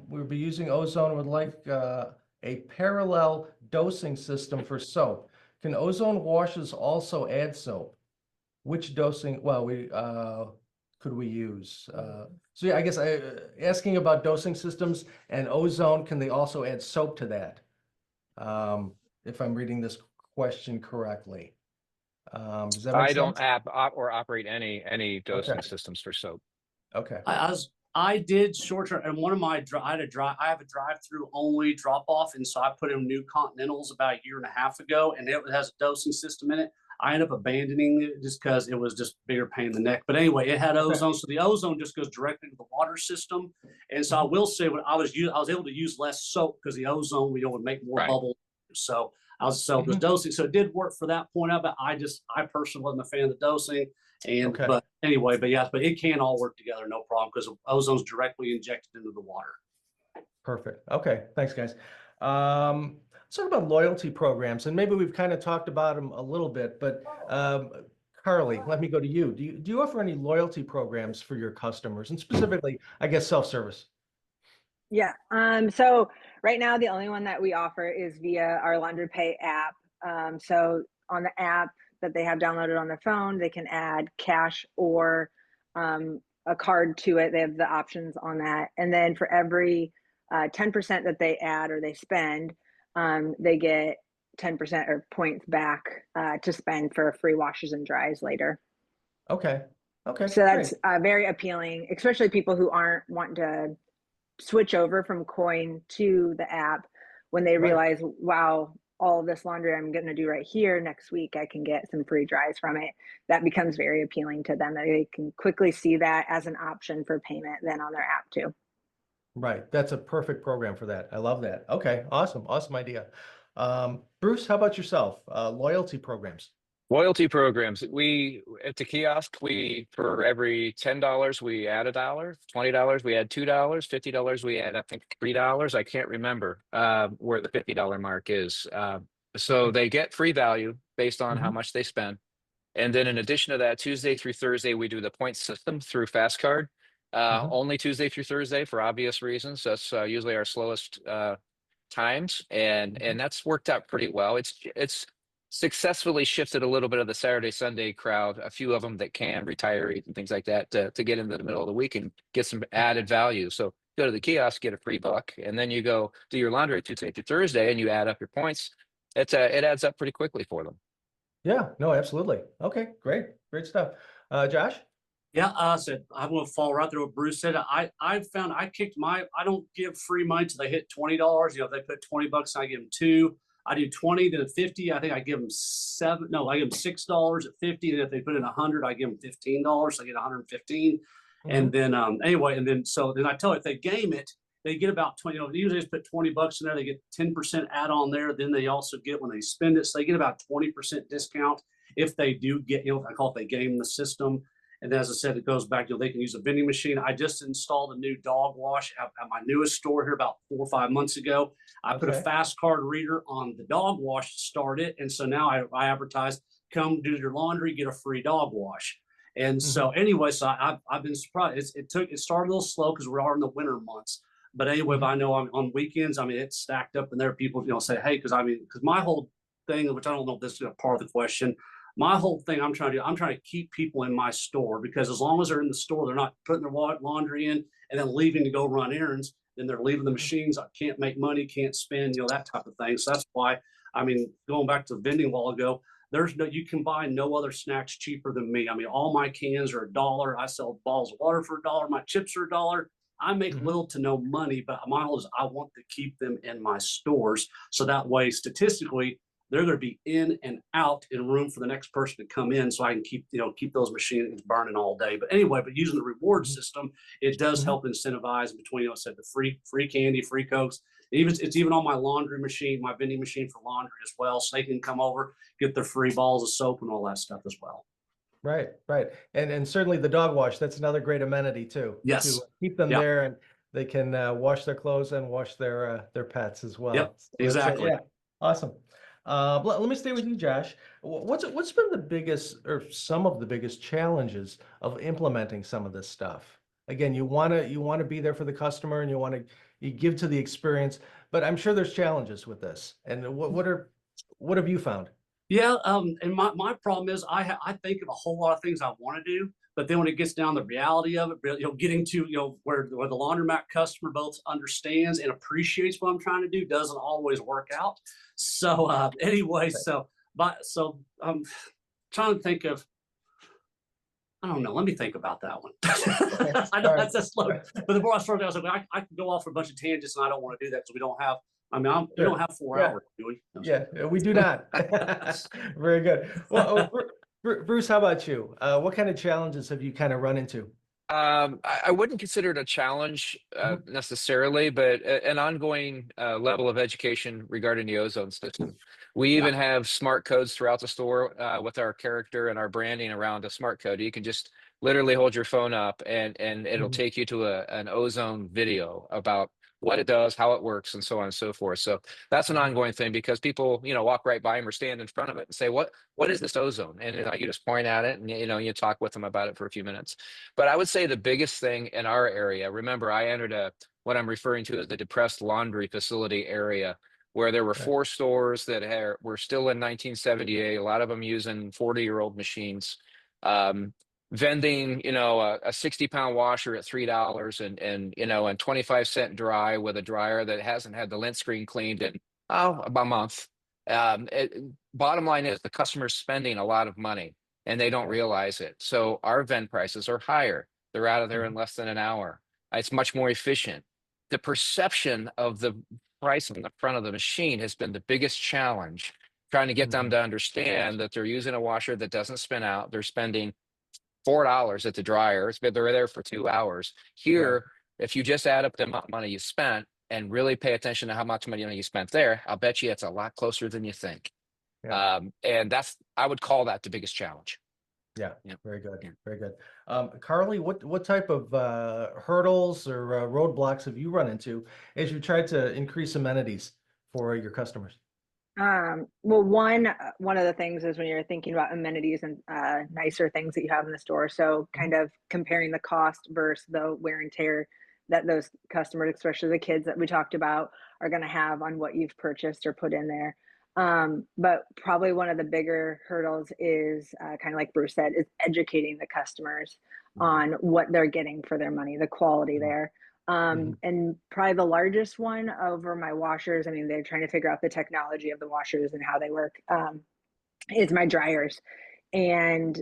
We'll be using ozone, would like a parallel dosing system for soap. Can ozone washes also add soap? Which dosing, could we use? So yeah, I guess asking about dosing systems and ozone, can they also add soap to that? If I'm reading this question correctly. Does that make I don't sense? operate any dosing systems for soap. Okay. I did short term, and one of my I have a drive-through only drop off, and so I put in new Continentals about a year and a half ago, and it has a dosing system in it. I ended up abandoning it just because it was just bigger pain in the neck. But anyway, it had ozone, so the ozone just goes directly to the water system. And so I will say, when I was able to use less soap because the ozone would make more bubbles. So the dosing, so it did work for that point of it. I personally wasn't a fan of the dosing. And but anyway, but it can all work together, no problem, because ozone's directly injected into the water. Perfect. Okay, thanks, guys. Let's talk about loyalty programs, and maybe we've kind of talked about them a little bit, but Carly, let me go to you. Do you offer any loyalty programs for your customers, and specifically, I guess, self-service? Yeah. So right now, the only one that we offer is via our LaundryPay app. So on the app that they have downloaded on their phone, they can add cash or a card to it. They have the options on that. And then for every 10% that they add or they spend, they get 10% or points back to spend for free washes and dries later. Okay. Okay. So that's very appealing, especially people who aren't wanting to switch over from coin to the app when they realize, wow, all of this laundry I'm going to do right here next week, I can get some free dries from it. That becomes very appealing to them, that they can quickly see that as an option for payment then on their app too. Right. That's a perfect program for that. I love that. Okay. Awesome. Awesome idea. Bruce, how about yourself? Loyalty programs. Loyalty programs. We at the kiosk, for every $10 we add $1, $20 we add $2, $50 we add I think $3. I can't remember where the $50 mark is. So they get free value based on how much they spend. And then in addition to that, Tuesday through Thursday we do the point system through Fast Card. Only Tuesday through Thursday for obvious reasons. That's usually our slowest times, and that's worked out pretty well. It's successfully shifted a little bit of the Saturday, Sunday crowd, a few of them that can, retirees and things like that, to get into the middle of the week and get some added value. So go to the kiosk, get a free buck, and then you go do your laundry Tuesday through Thursday and you add up your points. It adds up pretty quickly for them. Yeah, no, absolutely. Okay, great. Great stuff. Josh? Yeah, I said I'm going to fall right there what Bruce said. I don't give free money till they hit $20. If they put $20, I give them $2. I do 20, then at 50, I think I give them I give them $6 at 50. And if they put in 100, I give them $15. So I get 115. And then, anyway, and then, so then I tell you, if they game it, they get about 20, usually just put 20 bucks in there. They get 10% add on there. Then they also get, when they spend it, so they get about 20% discount if they do get, I call it, they game the system. And as I said, it goes back to, they can use a vending machine. I just installed a new dog wash at my newest store here about 4 or 5 months ago. I put a fast card reader on the dog wash to start it. And so now I advertise, come do your laundry, get a free dog wash. And so anyway, so I've been surprised. It started a little slow because we are in the winter months. But anyway, I know on weekends, I mean, it's stacked up, and there are people, say, hey, because my whole thing, which I don't know if this is a part of the question, my whole thing I'm trying to keep people in my store, because as long as they're in the store, they're not putting their laundry in and then leaving to go run errands. Then they're leaving the machines. I can't make money, can't spend, that type of thing. So that's why, going back to vending a while ago, you can buy no other snacks cheaper than me. All my cans are $1. I sell bottles of water for $1. My chips are $1. I make little to no money, but my whole is I want to keep them in my stores. So that way, statistically, they're going to be in and out in room for the next person to come in. So I can keep those machines burning all day. But anyway, using the reward system, it does help incentivize between, said the free candy, free Cokes. It's even on my laundry machine, my vending machine for laundry as well. So they can come over, get their free balls of soap and all that stuff as well. Right. And certainly the dog wash, that's another great amenity too. Yes. To keep them there, and they can wash their clothes and wash their pets as well. Yep, So exactly. yeah, awesome. Let me stay with you, Josh. What's been the biggest, or some of the biggest challenges of implementing some of this stuff? Again, you want to be there for the customer, and you give to the experience, but I'm sure there's challenges with this. And what have you found? Yeah, and my problem is I think of a whole lot of things I want to do, but then when it gets down to the reality of it, getting to where the laundromat customer both understands and appreciates what I'm trying to do doesn't always work out. So anyway, so I'm trying to think of. I don't know. Let me think about that one. I know that's slow, but the more I started, I was like, I could go off for a bunch of tangents, and I don't want to do that because we don't have. We don't have 4 hours, do we? No, Yeah, we do not. Very good. Well, Bruce, how about you? What kind of challenges have you kind of run into? I wouldn't consider it a challenge necessarily, but an ongoing level of education regarding the ozone system. We even have smart codes throughout the store with our character and our branding around a smart code. You can just literally hold your phone up, and it'll take you to an ozone video about what it does, how it works, and so on and so forth. So that's an ongoing thing, because people, walk right by them or stand in front of it and say, what is this ozone? And you just point at it, and you talk with them about it for a few minutes. But I would say the biggest thing in our area, remember, I entered what I'm referring to as the depressed laundry facility area, where there were 4 stores that were still in 1978, a lot of them using 40-year-old machines. Vending, a 60-pound washer at $3 and 25-cent dry with a dryer that hasn't had the lint screen cleaned in about a month. Bottom line is the customer's spending a lot of money, and they don't realize it. So our vend prices are higher. They're out of there in less than an hour. It's much more efficient. The perception of the price on the front of the machine has been the biggest challenge, trying to get them to understand that they're using a washer that doesn't spin out. They're spending $4 at the dryer. They're there for 2 hours. Here, if you just add up the amount of money you spent and really pay attention to how much money you spent there, I'll bet you it's a lot closer than you think. And I would call that the biggest challenge. Yeah. Very good. Very good. Carly, what type of hurdles or roadblocks have you run into as you try to increase amenities for your customers? Well, one of the things is when you're thinking about amenities and nicer things that you have in the store. So kind of comparing the cost versus the wear and tear that those customers, especially the kids that we talked about, are going to have on what you've purchased or put in there. But probably one of the bigger hurdles is kind of like Bruce said, is educating the customers on what they're getting for their money, the quality there. And probably the largest one over my washers, they're trying to figure out the technology of the washers and how they work, is my dryers. And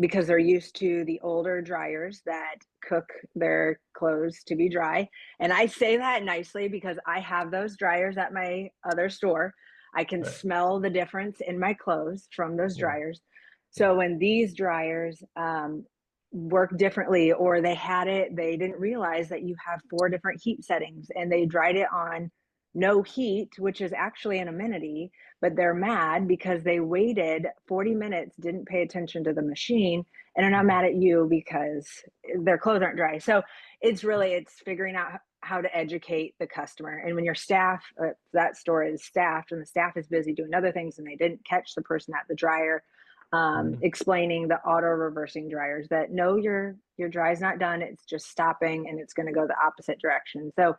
because they're used to the older dryers that cook their clothes to be dry. And I say that nicely because I have those dryers at my other store. I can Right. smell the difference in my clothes from those Yeah. dryers. So when these dryers work differently, or they didn't realize that you have 4 different heat settings and they dried it on no heat, which is actually an amenity, but they're mad because they waited 40 minutes, didn't pay attention to the machine, and are not mad at you because their clothes aren't dry. So it's figuring out how to educate the customer. And when your staff, that store is staffed and the staff is busy doing other things and they didn't catch the person at the dryer, explaining the auto reversing dryers that no, your dry is not done, it's just stopping and it's going to go the opposite direction. So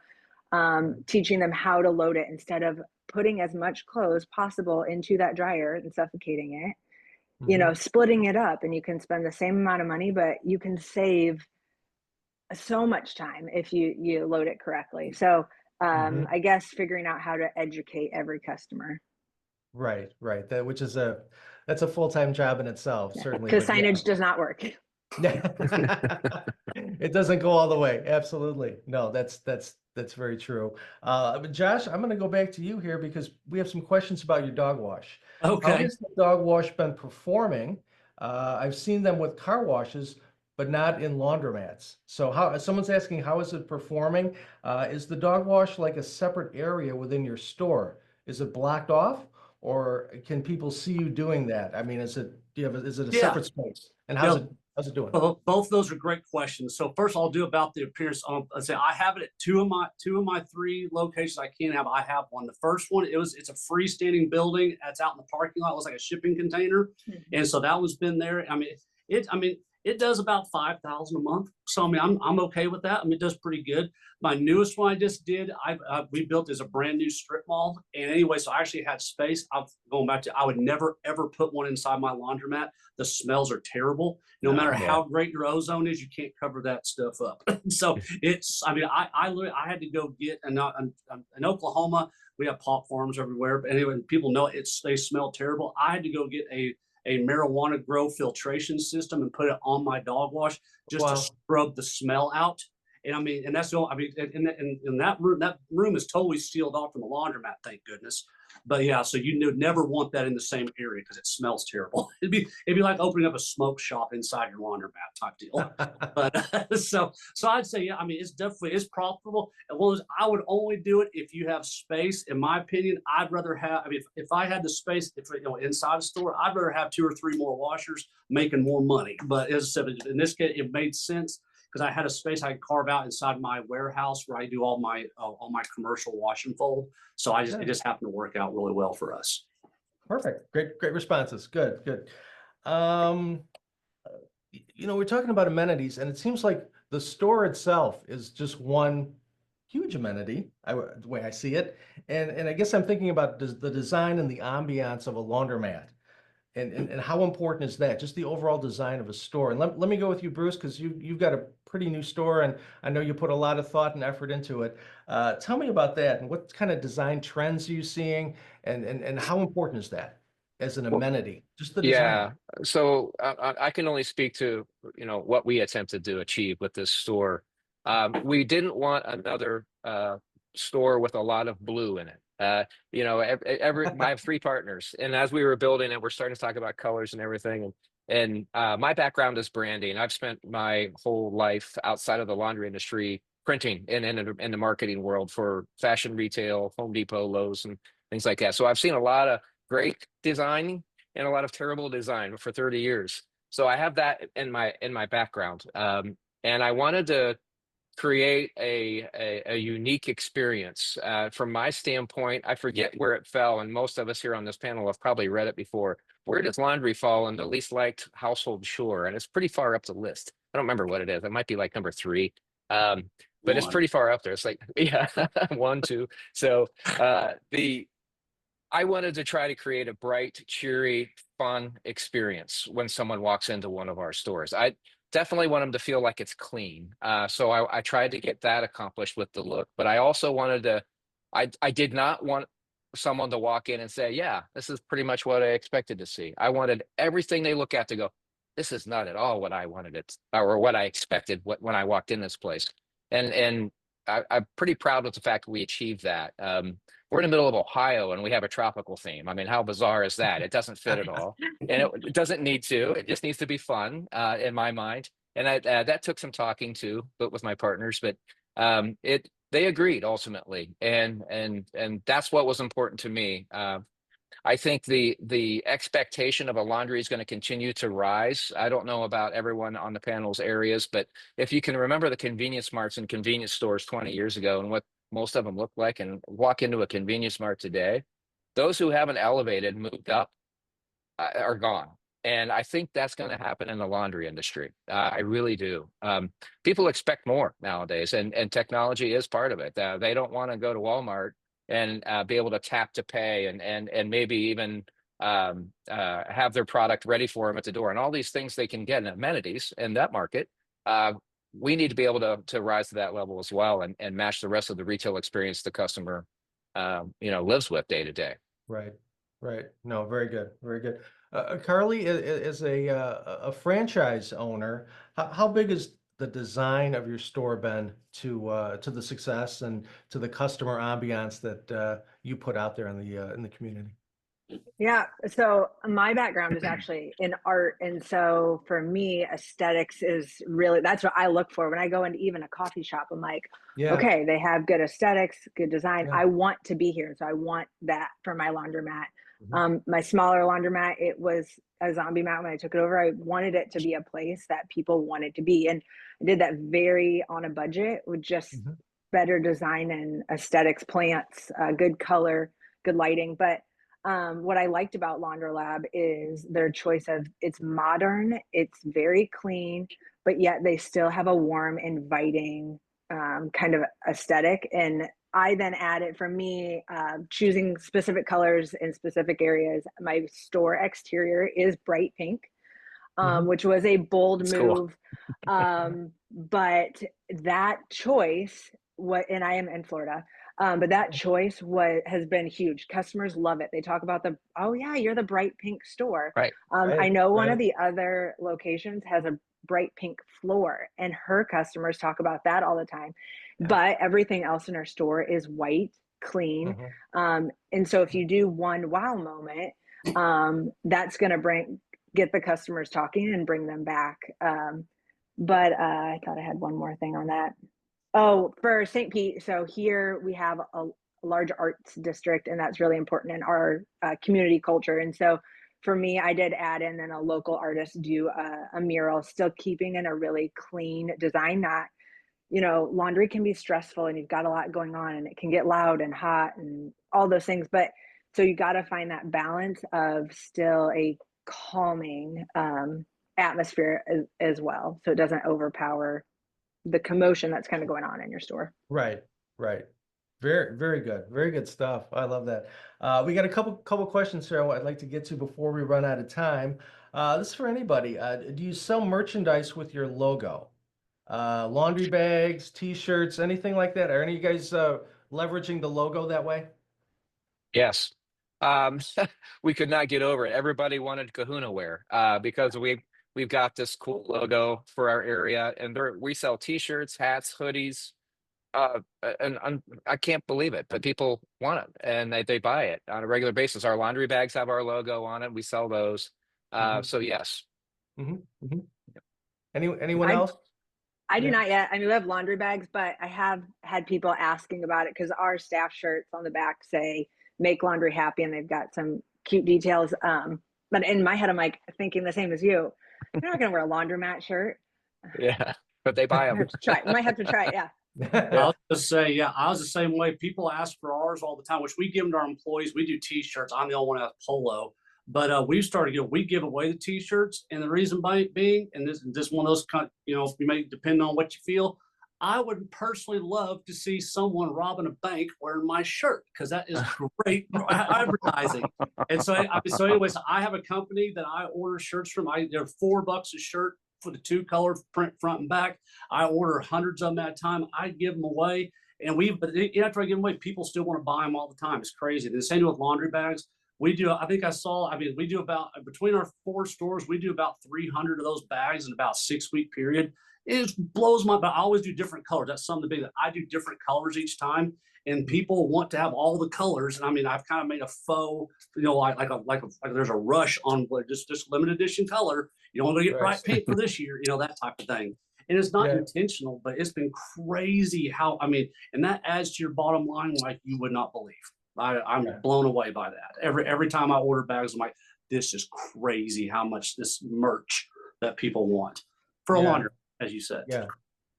teaching them how to load it instead of putting as much clothes possible into that dryer and suffocating it, Mhm. splitting it up, and you can spend the same amount of money, but you can save so much time if you load it correctly. So Mhm. I guess figuring out how to educate every customer. Right, right. That's a full-time job in itself, Yeah, certainly, because but yeah. signage does not work. It doesn't go all the way. Absolutely. No, that's very true. But Josh, I'm going to go back to you here because we have some questions about your dog wash. How Okay. has the dog wash been performing? I've seen them with car washes, but not in laundromats. So someone's asking, how is it performing? Is the dog wash like a separate area within your store? Is it blocked off, or can people see you doing that? I mean, is it a Yeah. separate space? And Yeah. how's it doing? Both of those are great questions. So first, I'll do about the appearance. I say I have it at two of my 3 locations. I can have. I have one. The first one, it's a freestanding building that's out in the parking lot. It was like a shipping container, and so that was been there. It does about 5,000 a month. So I mean, I'm okay with that. I mean, it does pretty good. My newest one I just did, we built as a brand new strip mall. And anyway, so I actually had space. I'm going back to, I would never ever put one inside my laundromat. The smells are terrible. No matter Yeah. how great your ozone is, you can't cover that stuff up. So I mean, I had to go get, in Oklahoma, we have pot farms everywhere. But anyway, people know they smell terrible. I had to go get a marijuana grow filtration system and put it on my dog wash just to Wow. scrub the smell out. And I mean, and that's the only, I mean, and that room is totally sealed off from the laundromat, thank goodness. But yeah, so you would never want that in the same area because it smells terrible. It'd be like opening up a smoke shop inside your laundromat type deal. But so I'd say, yeah, I mean, it's profitable. And one of those, I would only do it if you have space. In my opinion, I'd rather have, I mean, if I had the space, inside a store, I'd rather have 2 or 3 more washers making more money. But as I said, in this case, it made sense because I had a space I could carve out inside my warehouse where I do all my commercial wash and fold. So it just happened to work out really well for us. Perfect. Great responses. Good. Um, we're talking about amenities, and it seems like the store itself is just one huge amenity, the way I see it. And I guess I'm thinking about the design and the ambiance of a laundromat. And how important is that? Just the overall design of a store. And let me go with you, Bruce, because you've got a pretty new store, and I know you put a lot of thought and effort into it. Tell me about that, and what kind of design trends are you seeing, and how important is that as an Well, amenity? Just the yeah. design. So I can only speak to, what we attempted to achieve with this store. We didn't want another store with a lot of blue in it. I have 3 partners, and as we were building it, we're starting to talk about colors and everything. And my background is branding. I've spent my whole life outside of the laundry industry printing in the marketing world for fashion retail, Home Depot, Lowe's, and things like that. So I've seen a lot of great design and a lot of terrible design for 30 years. So I have that in my background. And I wanted to create a unique experience. From my standpoint, I forget where it fell, and most of us here on this panel have probably read it before. Where does laundry fall in the least liked household chore? And it's pretty far up the list. I don't remember what it is. It might be like number 3. But it's pretty far up there. It's like, yeah, 1, 2. So I wanted to try to create a bright, cheery, fun experience when someone walks into one of our stores. I definitely want them to feel like it's clean. So I tried to get that accomplished with the look, but I also wanted to, I did not want someone to walk in and say, yeah, this is pretty much what I expected to see. I wanted everything they look at to go, this is not at all what I wanted it, or what I expected when I walked in this place. And I'm pretty proud of the fact that we achieved that. We're in the middle of Ohio and we have a tropical theme. I mean, how bizarre is that? It doesn't fit at all, and it doesn't need to. It just needs to be fun, in my mind. And that took some talking to, but with my partners, but they agreed ultimately, and that's what was important to me. I think the expectation of a laundry is going to continue to rise. I don't know about everyone on the panel's areas, but if you can remember the convenience marts and convenience stores 20 years ago and what most of them look like, and walk into a convenience mart today, those who haven't elevated, moved up, are gone. And I think that's going to happen in the laundry industry. I really do. People expect more nowadays, and technology is part of it. They don't want to go to Walmart and be able to tap to pay, and maybe even have their product ready for them at the door, and all these things they can get in amenities in that market. We need to be able to rise to that level as well, and match the rest of the retail experience the customer lives with day to day. Right, right. No, very good, very good. Carly is a franchise owner. How big is the design of your store been to the success and to the customer ambiance that you put out there in the community? Yeah, so my background is actually in art, and so for me, aesthetics is really, that's what I look for when I go into even a coffee shop. I'm like, Yeah, okay, they have good aesthetics, good design. yeah. I want to be here, so I want that for my laundromat. Mhm. My smaller laundromat, it was a zombie mat when I took it over. I wanted it to be a place that people wanted to be, and I did that very on a budget with just Mhm. better design and aesthetics, plants, good color, good lighting. But what I liked about Laundrolab is their choice of, it's modern, it's very clean, but yet they still have a warm, inviting kind of aesthetic. And I then added, for me, choosing specific colors in specific areas. My store exterior is bright pink, Mhm. which was a bold It's cool. move. But that choice, and I am in Florida, but that choice has been huge. Customers love it. They talk about oh yeah, you're the bright pink store. Right. I Right, know one of right. the other locations has a bright pink floor, and her customers talk about that all the time. Yeah. But everything else in her store is white, clean. Mhm. And so if you do one wow moment, that's going to get the customers talking and bring them back. But I thought I had one more thing on that. Oh, for St. Pete, so here we have a large arts district, and that's really important in our community culture. And so for me, I did add in then a local artist do a mural, still keeping in a really clean design. That, laundry can be stressful and you've got a lot going on, and it can get loud and hot and all those things. But so you got to find that balance of still a calming atmosphere as well, so it doesn't overpower the commotion that's kind of going on in your store. Right, right. Very, very good. Very good stuff. I love that. We got a couple questions here I'd like to get to before we run out of time. This is for anybody. Do you sell merchandise with your logo? Laundry bags, t-shirts, anything like that? Are any of you guys leveraging the logo that way? Yes. Um, we could not get over it. Everybody wanted Kahuna wear, because we've got this cool logo for our area, and we sell t-shirts, hats, hoodies, and I can't believe it, but people want it and they buy it on a regular basis. Our laundry bags have our logo on it. We sell those. Hmm. So yes. Hmm. Hmm. Anyone I else? I do Yeah. not yet. I mean, we have laundry bags, but I have had people asking about it because our staff shirts on the back say "Make Laundry Happy," and they've got some cute details. But in my head, I'm like thinking the same as you. You're not going to wear a laundromat shirt. Yeah. But they buy I them. have to try. Might have to try it. Yeah. I Yeah. was just say, yeah, I was the same way. People ask for ours all the time, which we give them to our employees. We do t-shirts. I'm the only one that has polo, but we started, we give away the t-shirts, and the reason being, and this one of those kind, you may depend on what you feel. I would personally love to see someone robbing a bank wearing my shirt, because that is great advertising. And so anyways, I have a company that I order shirts from. They're $4 a shirt for the 2-color print front and back. I order hundreds of them at a time. I give them away, but after I give them away, people still want to buy them all the time. It's crazy. The same with laundry bags. We do. We do about, between our 4 stores, we do about 300 of those bags in about a 6-week period. it blows my, but I always do different colors. That's something big that I do different colors each time. And people want to have all the colors. And I mean, I've kind of made a faux, like there's a rush on just limited edition color. You don't want to get bright pink for this year, that type of thing. And it's not intentional, but it's been crazy how, I mean, and that adds to your bottom line like you would not believe. I'm blown away by that. Every time I order bags, I'm like, this is crazy how much this merch that people want for a laundry, as you said.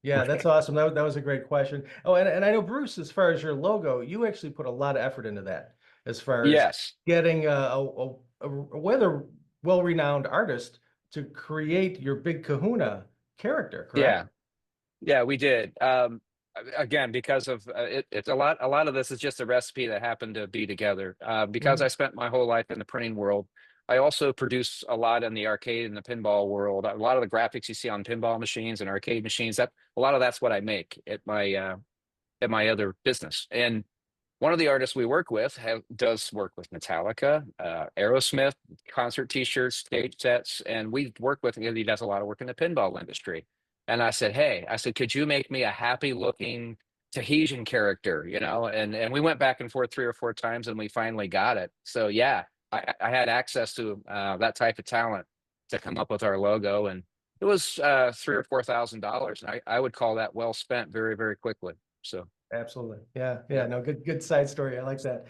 Yeah, that's awesome. That was a great question. Oh, and I know, Bruce, as far as your logo, you actually put a lot of effort into that as far as getting a rather well-renowned artist to create your Big Kahuna character, correct? Yeah, we did. Again, because of it's a lot of this is just a recipe that happened to be together. Because I spent my whole life in the printing world, I also produce a lot in the arcade and the pinball world. A lot of the graphics you see on pinball machines and arcade machines, that a lot of that's what I make at my other business. And one of the artists we work with does work with Metallica, Aerosmith, concert T-shirts, stage sets, and we work with him. He does a lot of work in the pinball industry. And I said, hey, could you make me a happy-looking Tahitian character? And we went back and forth 3 or 4 times, and we finally got it. So yeah, I had access to that type of talent to come up with our logo, and it was $3,000 or $4,000, and I would call that well spent very, very quickly. So absolutely, yeah. No, good side story. I like that.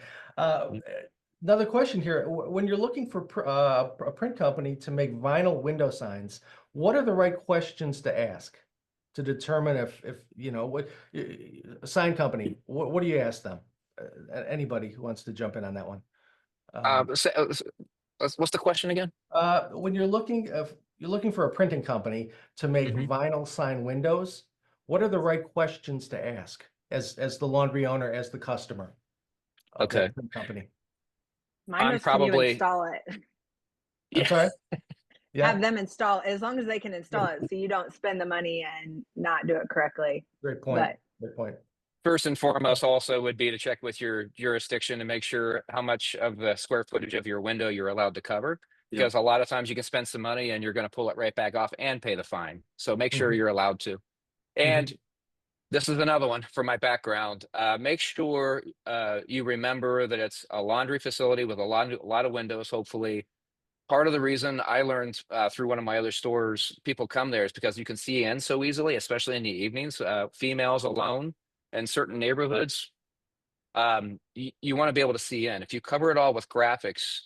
Another question here: when you're looking for a print company to make vinyl window signs, what are the right questions to ask to determine if what a sign company? What do you ask them? Anybody who wants to jump in on that one. What's the question again? When you're looking for a printing company to make vinyl sign windows, what are the right questions to ask as the laundry owner, as the customer of that print company? Mine was, can you install it? I'm sorry? Have them install, as long as they can install it, so you don't spend the money and not do it correctly. Great point. Great point. First and foremost also would be to check with your jurisdiction to make sure how much of the square footage of your window you're allowed to cover. Because a lot of times you can spend some money and you're going to pull it right back off and pay the fine. So make sure you're allowed to. And this is another one for my background. Make sure you remember that it's a laundry facility with a lot of windows, hopefully. Part of the reason I learned through one of my other stores, people come there is because you can see in so easily, especially in the evenings, females alone in certain neighborhoods. You want to be able to see in. If you cover it all with graphics,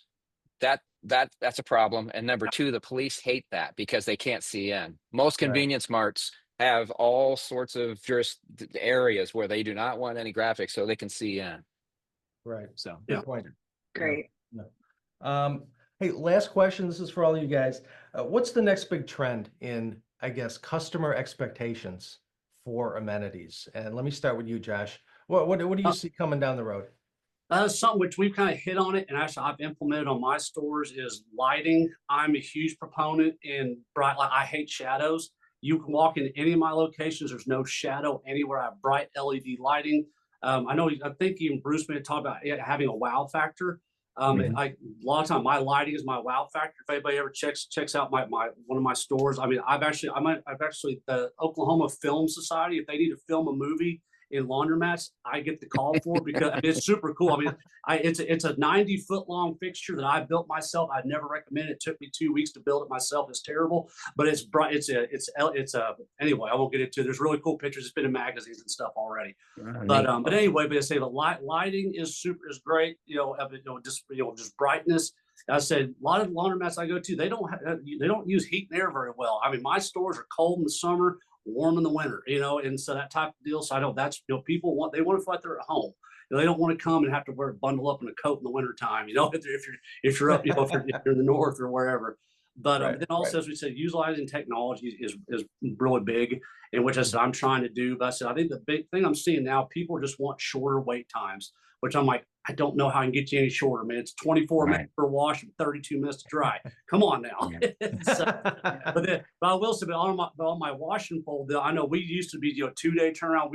that's a problem. And number 2, the police hate that because they can't see in. Most convenience marts have all sorts of areas where they do not want any graphics so they can see in. Right. So good point. Great. Hey, last question. This is for all you guys. What's the next big trend in, I guess, customer expectations for amenities? And let me start with you, Josh. What do you see coming down the road? Something which we've kind of hit on it, and actually I've implemented on my stores, is lighting. I'm a huge proponent in bright light. I hate shadows. You can walk into any of my locations. There's no shadow anywhere. I have bright LED lighting. I think even Bruce may have talked about it having a wow factor. A lot of time my lighting is my wow factor. If anybody ever checks out my one of my stores, I mean, I've actually the Oklahoma Film Society, if they need to film a movie in laundromats, I get the call for it because it's super cool. I mean, it's a 90-foot long fixture that I built myself. I'd never recommend it. It took me 2 weeks to build it myself. It's terrible, but it's bright. Anyway, I won't get into it. There's really cool pictures. It's been in magazines and stuff already. But anyway, but I say the lighting is great. Just brightness. I said a lot of laundromats I go to, they don't use heat and air very well. I mean, my stores are cold in the summer, warm in the winter, and so that type of deal. So I know that's, people want to feel like they're at home. They don't want to come and have to bundle up in a coat in the wintertime, if you're up, if you're in the north or wherever. But then also, as we said, utilizing technology is really big, and which I said I'm trying to do. But I said I think the big thing I'm seeing now, people just want shorter wait times, which I'm like, I don't know how I can get you any shorter, man. It's 24 minutes for a wash and 32 minutes to dry. Come on now. But I will say, on my wash and fold, I know we used to be 2-day turnaround.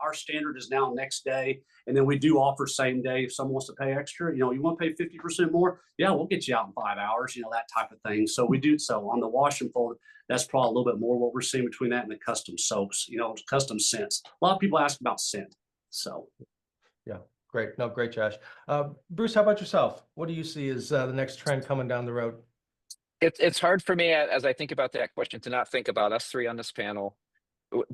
Our standard is now next day, and then we do offer same day if someone wants to pay extra. You want to pay 50% more? Yeah, we'll get you out in 5 hours. That type of thing. So we do so on the wash and fold. That's probably a little bit more what we're seeing between that and the custom soaps, custom scents. A lot of people ask about scent. So Yeah, great. No, great, Josh. Bruce, how about yourself? What do you see as the next trend coming down the road? It's hard for me as I think about that question to not think about us three on this panel.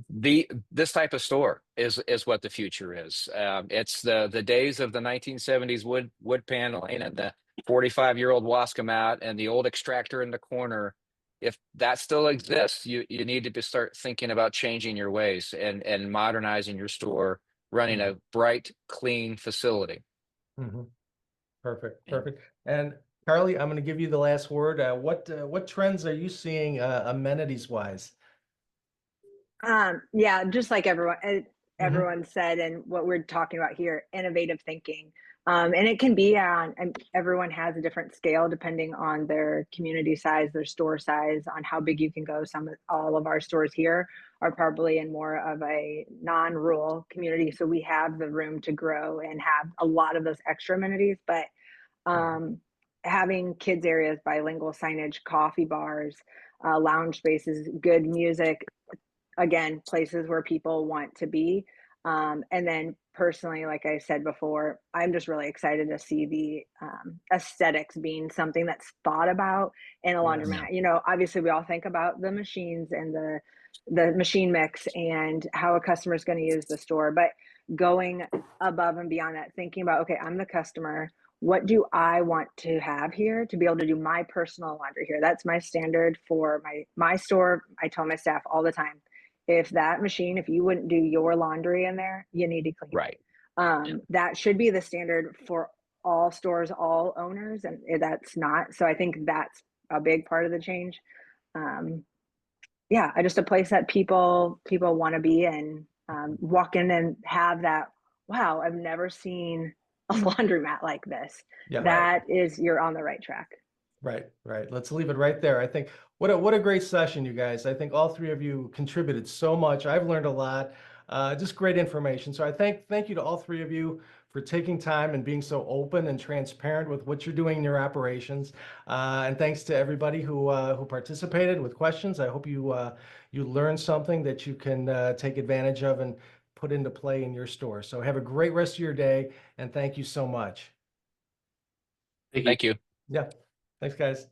This type of store is what the future is. It's the days of the 1970s wood paneling and the 45-year-old Wascomat and the old extractor in the corner. If that still exists, you need to start thinking about changing your ways and modernizing your store, running a bright, clean facility. Mm-hmm. Perfect, perfect. And Carly, I'm going to give you the last word. What trends are you seeing amenities wise? Yeah, just like everyone said, and what we're talking about here, innovative thinking. And it can be and everyone has a different scale depending on their community size, their store size, on how big you can go. All of our stores here are probably in more of a non-rural community, so we have the room to grow and have a lot of those extra amenities. But having kids areas, bilingual signage, coffee bars, lounge spaces, good music, again, places where people want to be. And then personally, like I said before, I'm just really excited to see the aesthetics being something that's thought about in a laundromat. Obviously we all think about the machines and the machine mix and how a customer is going to use the store, but going above and beyond that, thinking about, okay, I'm the customer. What do I want to have here to be able to do my personal laundry here? That's my standard for my store. I tell my staff all the time, if you wouldn't do your laundry in there, you need to clean it. That should be the standard for all stores, all owners, and that's not. So I think that's a big part of the change. Just a place that people want to be and walk in and have that, wow, I've never seen a laundromat like this. Yeah. You're on the right track. Right. Let's leave it right there. I think what a great session, you guys. I think all three of you contributed so much. I've learned a lot. Just great information. So I thank you to all three of you for taking time and being so open and transparent with what you're doing in your operations. And thanks to everybody who participated with questions. I hope you learned something that you can take advantage of and put into play in your store. So have a great rest of your day, and thank you so much. thank you. Thank you. Yeah. Thanks, guys.